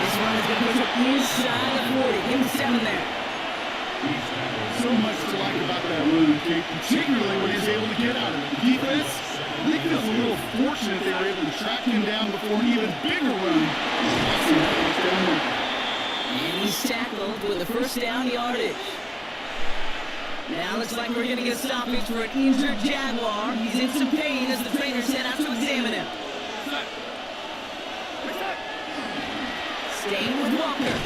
This run is going to push him inside the 40. Give him 7 there. So much to like about that run, Kate, particularly when he's able to get out of it. The defense, I think it was a little fortunate they were able to track him down before an even bigger run. And he's tackled with the first down yardage. Now looks like we're going to get a stoppage for an injured Jaguar. He's in some pain as the trainers head out to examine him. Staying with Walker.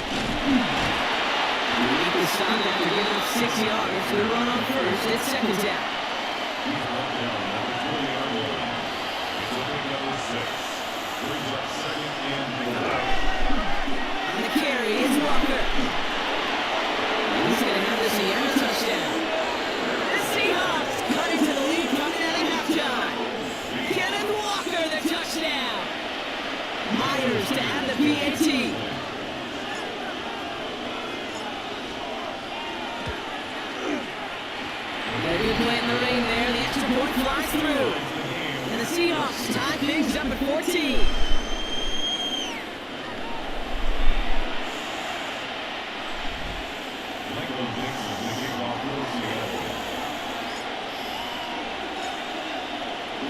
He can stop after giving up 6 yards to the run on first. It's 2nd down. He's brought down at the 20-yard line. It's a big number 6. Brings up 2nd and 4. And the carry is Walker. And he's going to have this here a touchdown. The Seahawks cut into the lead coming out of halftime. Kenneth Walker, the touchdown. Myers to add the PAT. Got a good play in the rain there. The extra point flies through. And the Seahawks tie things up at 14.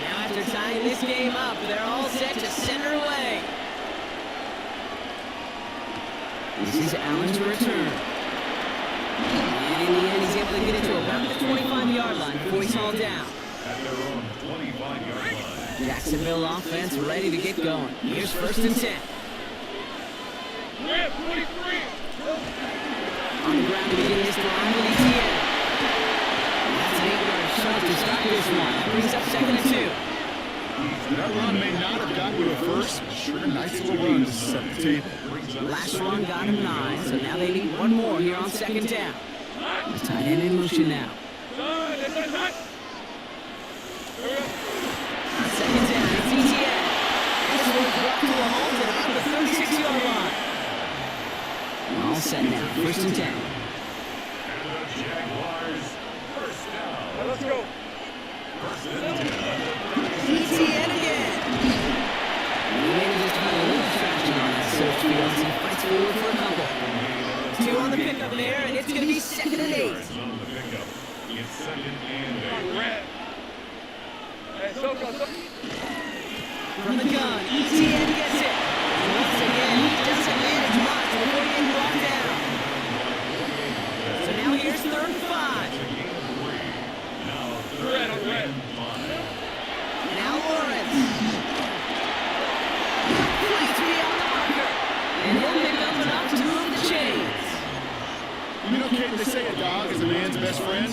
Now after tying this game up, they're all set to center away. This is Allen to return. And in the end, he's able to get it to about the 25-yard line before he's hauled down. At their own 25-yard line. Jacksonville offense ready to get going. Here's 1st and 10. On the ground to begin this drive with ETN. That's an 8-yard shot to start this one. That brings up 2nd and 2. That run may not have gotten to a first, but sure a nice little run to set the table. Last run got him 9, so now they need one more here on 2nd down. The tight end in motion now. On 2nd down, it's ETN. This one's brought to a halt at about the 36-yard line. All set now, 1st and 10. And the Jaguars first down. Let's go. First and 10. ETN again. He manages to find a little traction on that search field as he fights forward for a couple. 2 on the pickup there, and it's going to be 2nd and 8. On the pickup. It's 2nd and 8. Red. Hey, so. From the gun, ETN gets it. And once again, he doesn't manage much before getting brought down. So now here's 3rd and 5. Red on red. Now Lawrence. Complete beyond the marker. And he'll pick up enough to move the chains. You know, Kate, they say a dog is a man's best friend.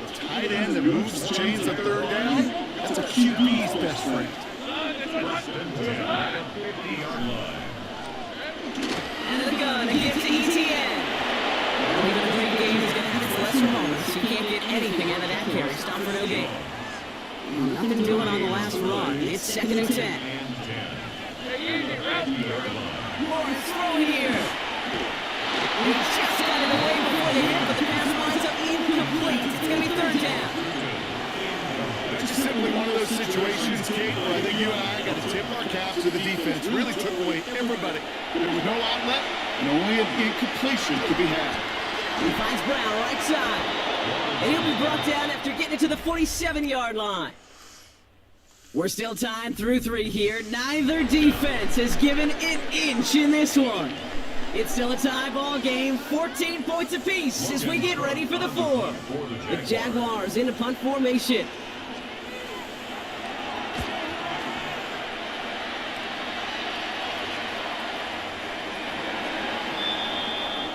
The tight end that moves the chains on 3rd down, that's a QB's best friend. First and 10 at the 50-yard line. And the gun, it gets to ETN. Well, even a great game is going to have its lesser moments. You can't get anything out of that carry. Stop for no gain. Nothing doing on the last run. It's 2nd and 10. Lawrence throw here. He just got it away before the hit, but the pass winds up incomplete. It's going to be 3rd down. It's just simply one of those situations, Kate, where I think you and I got to tip our caps to the defense. Really took away everybody. There was no outlet, and only an incompletion could be had. He finds Brown right side. And he'll be brought down after getting it to the 47-yard line. We're still tied through 3 here. Neither defense has given an inch in this one. It's still a tie ball game, 14 points apiece as we get ready for the 4. The Jaguars in a punt formation.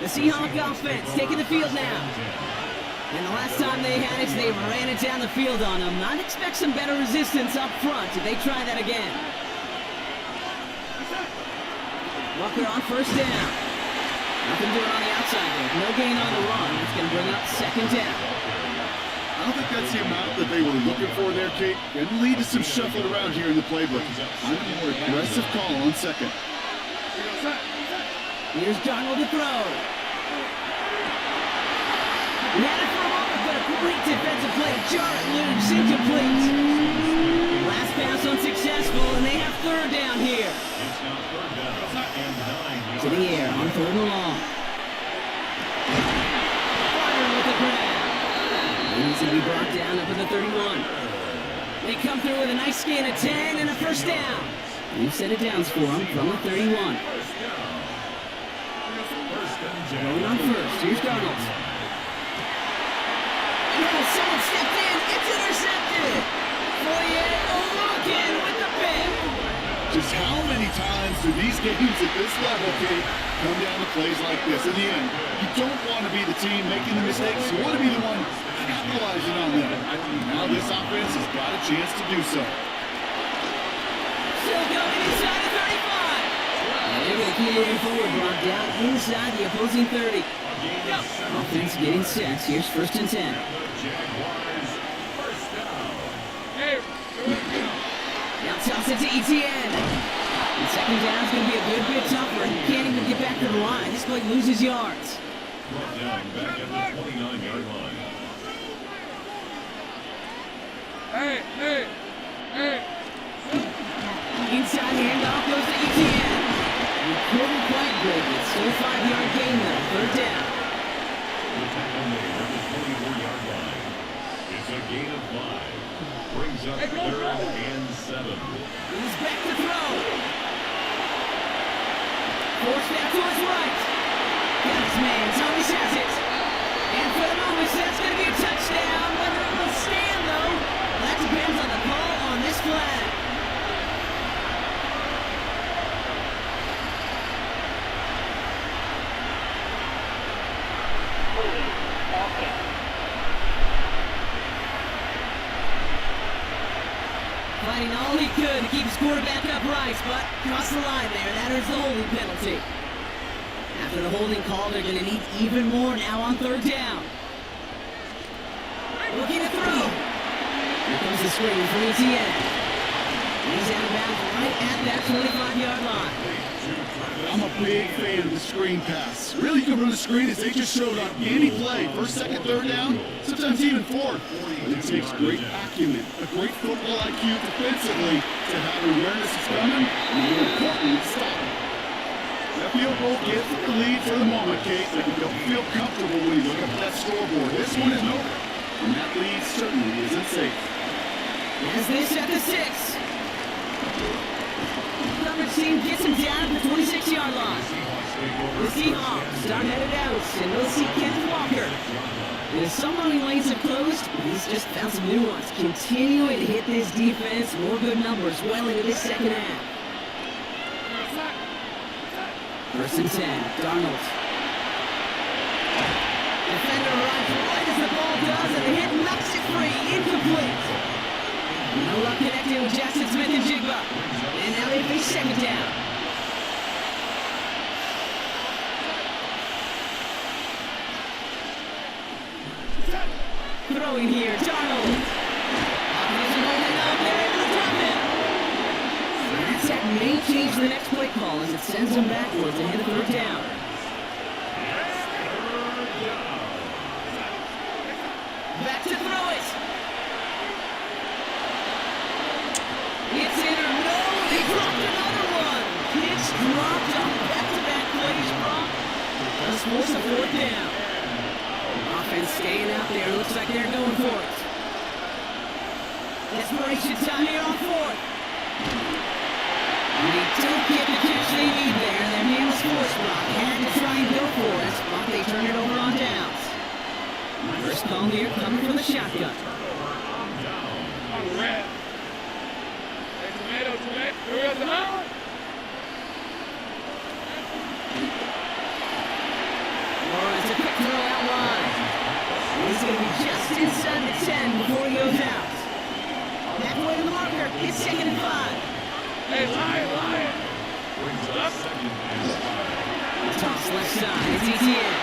The Seahawks offense taking the field now. And the last time they had it, they ran it down the field on them. I'd expect some better resistance up front if they try that again. Walker on first down. Nothing doing on the outside there. No gain on the run. It's going to bring up second down. I don't think that's the amount that they were looking for there, Kate. It lead to some shuffling around here in the playbook. I'm a more aggressive call on second. Here's Darnold to throw. He had it for a moment, but a great defensive play. Jar it loose, incomplete. Last pass unsuccessful, and they have third down here. To the air on 3rd and long. Fire with the grab. He needs to be brought down up at the 31. They come through with a nice gain of 10 and a first down. New set of downs for him from the 31. Going on first. Here's Darnold. Someone stepped in. It's intercepted. Foye Oluokun with the pick. Just how many times do these games at this level, Kate, come down to plays like this? In the end, you don't want to be the team making the mistakes. You want to be the one capitalizing on them. Now this offense has got a chance to do so. Still going inside the 35. They're going to keep moving forward. Brought down inside the opposing 30. Offense getting set. Here's 1st and 10. Now toss it to Etienne. And second down is going to be a good bit tougher. He can't even get back to the line. This play loses yards. Brought down back at the 29-yard line. Inside handoff goes to Etienne. He couldn't quite break it. Still 5-yard gain though. 3rd down. The tackle made at the 24-yard line. It's a gain of 5. Brings up 3rd and 7. He's back to throw. Forced back to his right. Got his man. Thomas has it. And for the moment, that's going to be a touchdown. Whether it will stand, though, that depends on the call on this flag. Fighting all he could to keep his quarterback upright, but crossed the line there. That is the holding penalty. After the holding call, they're going to need even more now on 3rd down. Looking to throw. Here comes the screen from Etienne. He's out of bounds right at that 25-yard line. I'm a big fan of the screen pass. Really, you can run the screen as they just showed on any play. 1st, 2nd, 3rd down, sometimes even 4th. But it takes great acumen, a great football IQ defensively to have awareness is coming, and more important, stop it. That field goal gives the lead for the moment, Kate, but you don't feel comfortable when you look up at that scoreboard. This one is over, and that lead certainly isn't safe. As this at the 6. Coverage team gets him down at the 26-yard line. The Seahawks start headed out, and we'll see Kenneth Walker. And some running lanes have closed, but he's just found some new ones. Continuing to hit this defense, more good numbers well into this second half. 1st and 10, Darnold. Defender runs right as the ball does, and the hit knocks it free, incomplete. No luck connecting with Jackson Smith and Jigba. And now they face second down. Throwing here, Darnold. Offensive holding up, they're able to drop him. That may change the next play call as it sends him backwards ahead of 3rd down. Back to throw it. It's in or no, they dropped another one. Pitch dropped on back-to-back plays from. Let's force a 4th down. Offense staying out there. Looks like they're going for it. Desperation time here on fourth. And they don't get the catch they need there. Their man was force block. Had to try and go for it, but they turn it over on downs. First call here coming from the shotgun. On red. Hey, tomato. Where's the house? It's a quick throw out wide. He's going to be just inside the 10 before he goes out. Halfway to the marker. It's 2nd and 5. Hey, Lion. Toss left side. It's ETN.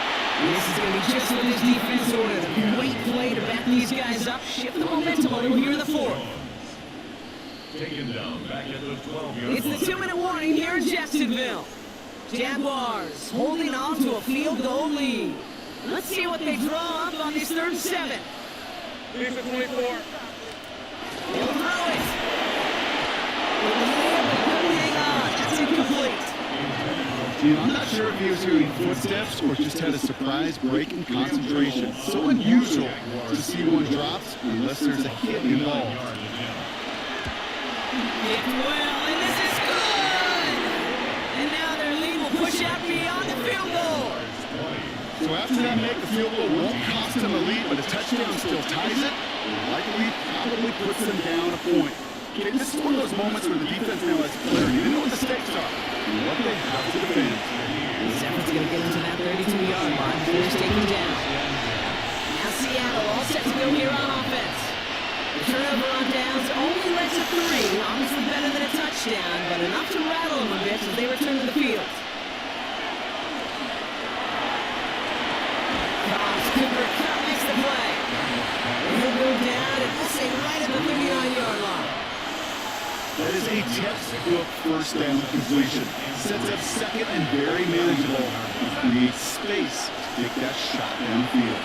This is going to be just what this defense ordered. A great play to back these guys up. Shift the momentum a little here in the fourth. Taken down back at the 12-yard It's the 2-minute warning here in Jacksonville. Jaguars holding on to a field goal lead. Let's see what they draw up on this 3rd and 7. He's a 24. He'll throw it. Hang on. That's incomplete. I'm not sure if he was hearing footsteps or just had a surprise break in concentration. So unusual to see one dropped unless there's a hit involved. Hit well, and this is good! And now their lead will push out beyond the field goal. So after that make, the field goal won't cost him a lead, but a touchdown still ties it, and likely probably puts them down a point. Okay, this is one of those moments where the defense now has clarity. They know what the stakes are and what they have to defend. This effort's going to get into that 32-yard line before he's taken down. Now Seattle all set to go here on offense. The turnover on downs only led to 3. Obviously better than a touchdown, but enough to rattle them a bit as they return to the field. Cooper Cup makes the play. He'll go down and we'll say right at the 39-yard line. That is a textbook first down completion. Sets up second and very manageable. Creates space to take that shot downfield.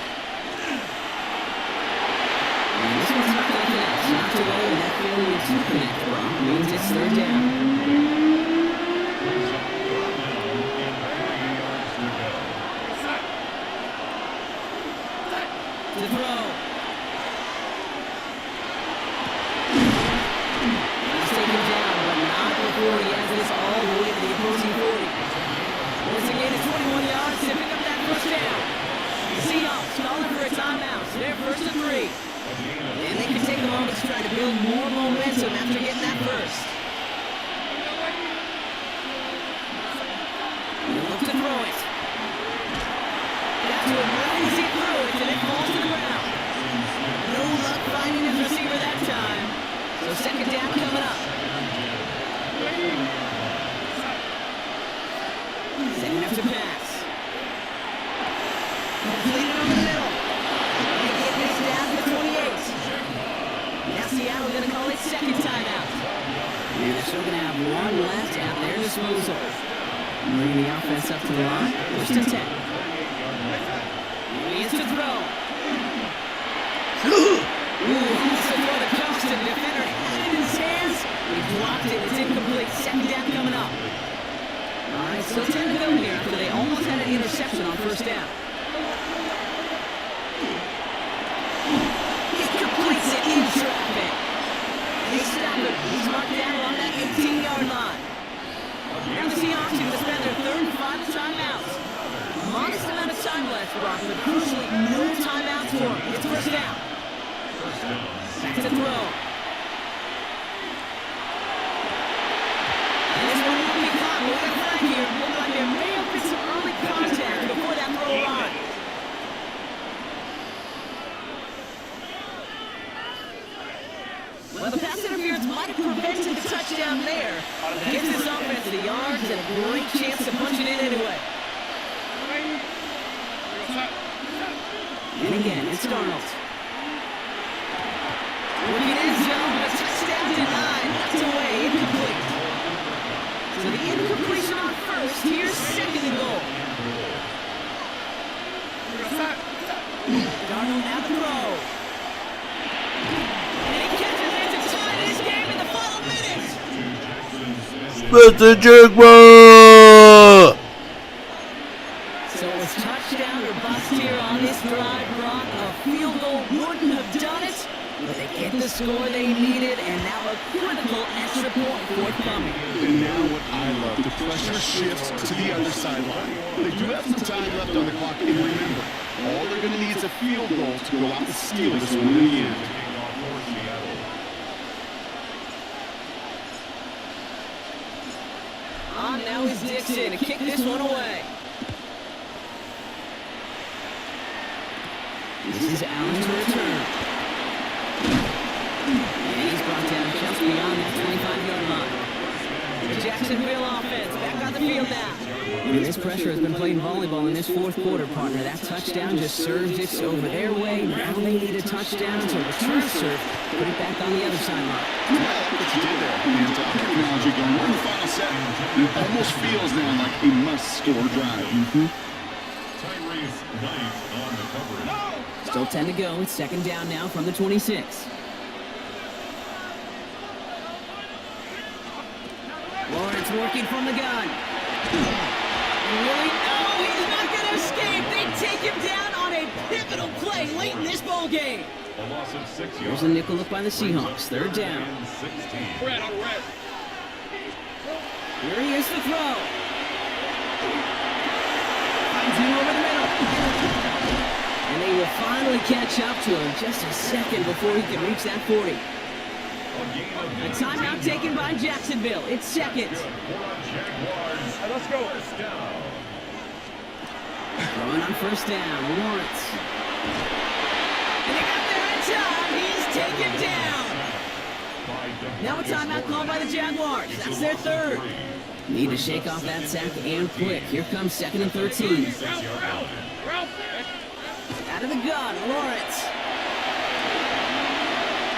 And this one's not going to connect. Knocked away, and that failure to connect from means it's 3rd down. To throw. He's taken down, but not before he has this all the way to the opposing 40. Once again, it's 21 yards to pick up that first down. The Seahawks calling for a timeout. So they're 1st and 3. And they can take a moment to try to build more momentum after getting that first. They'll look to throw it. Got to it right as he threw it, and it falls to the ground. No luck finding his receiver that time. So 2nd down coming up. 2nd after pass. Completed over the middle. They get this down to 28. Now Seattle going to call it 2nd timeout. And they're still going to have 1 left at their disposal. Bringing the offense up to the line. 1st and 10. He is to throw. That's the throw that comes to the defender. Had it in his hands. He blocked it. It's incomplete. 2nd down coming up. All right, still 10 to go here after they almost had an interception on 1st down. He completes it in traffic. They stop him. He's marked down on that 18-yard line. Now the Seahawks are going to spend their 3rd and final timeouts. Modest amount of time left, Brock, but crucially no timeouts for him. It's 1st down. Back to throw. And this one won't be caught. We're going to flag here. Looked like there may have been some early contact before that throw line. Well, the pass interference might have prevented the touchdown there. Gets this offense the yards and a great chance to punch it in anyway. And again, it's Darnold. Looking in his zone, but a touchdown denied. Knocked away, incomplete. So the incompletion on 1st. Here's 2nd and goal. Darnold now the throw. And he catches it to tie this game in the final minute. Mr. Jaguar! So it's touchdown or bust here on this drive, Brock. A field goal wouldn't have done it. But they get the score they needed, and now a critical extra point forthcoming. And now what I love, the pressure shifts to the other sideline. They do have some time left on the clock, and remember, all they're going to need is a field goal to go out and steal this one in the end. On now is Dixon to kick this one away. This is Allen to return. And he's brought down just beyond that 25-yard line. The Jacksonville offense back on the field now. And this pressure has been playing volleyball in this fourth quarter, partner. That touchdown just served it over their way. Now they need a touchdown to return serve, put it back on the other sideline. I like what you did there. And I'll keep the analogy going. We're in the final set. It almost feels now like a must-score drive. Tyrese Knight on the coverage. Still 10 to go. It's second down now from the 26. Lawrence working from the gun. Really? No, he's not going to escape. They take him down on a pivotal play late in this ball game. A loss of 6 yards. Here's a nickel look by the Seahawks. Third down. And 16. Red on red. Here he is to throw. Finds him over the middle. And they will finally catch up to him just a second before he can reach that 40. A timeout taken by Jacksonville. It's second. Let's go. Throwing on first down. Lawrence. And they got there in time. He's taken down. Now a timeout called by the Jaguars. That's their third. Need to shake off that sack and quick. Here comes second and 13. Out of the gun, Lawrence.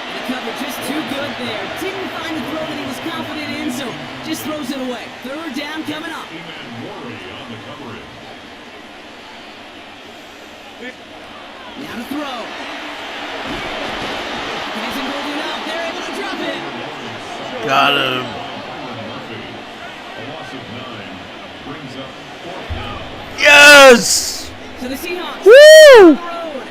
The cover just too good there. Didn't find the throw that he was confident in, so just throws it away. Third down coming up. Now to throw. Isn't holding up. They're able to drop it. Got him. A loss of 9 brings up 4th down. Yes! So the Seahawks Woo! on the road.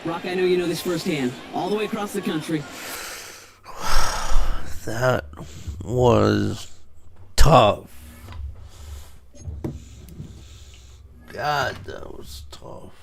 Brock, I know you know this firsthand. All the way across the country. That was tough. God, that was tough.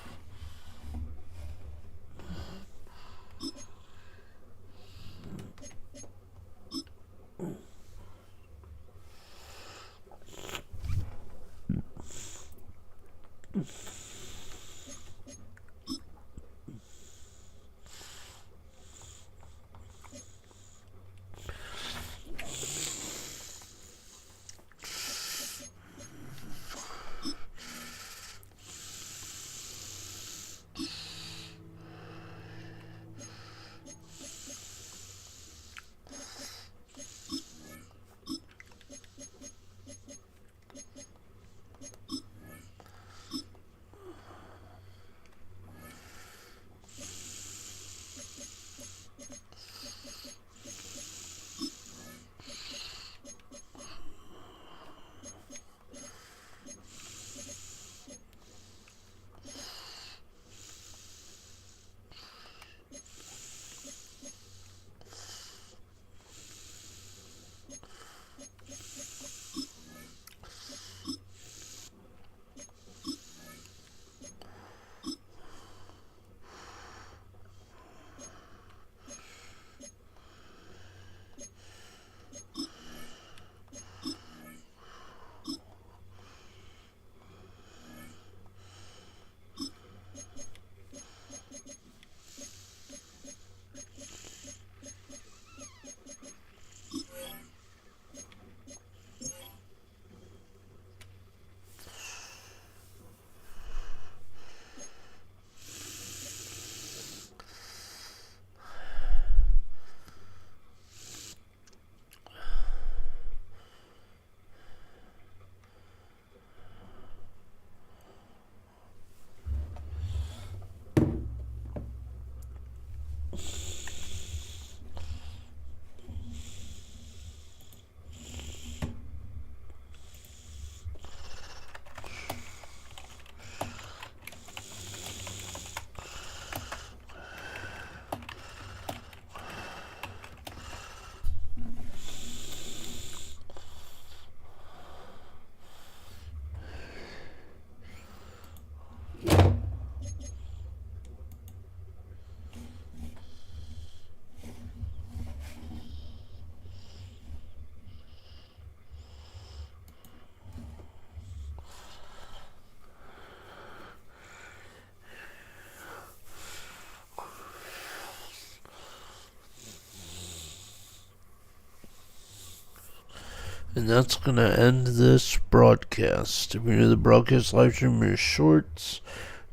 And that's going to end this broadcast. If you're new to the broadcast live stream or shorts,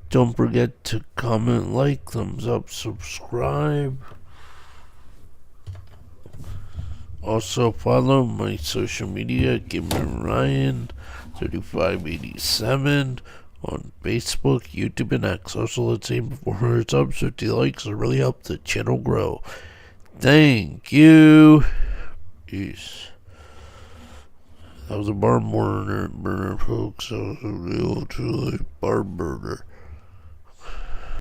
don't forget to comment, like, thumbs up, subscribe. Also follow my social media, Gamer Ryan 3587 on Facebook, YouTube, and X. Also, let's aim for 400 subs, 50 likes. It really help the channel grow. Thank you. Peace. That was a barn burner, folks. That was a real, truly barn burner.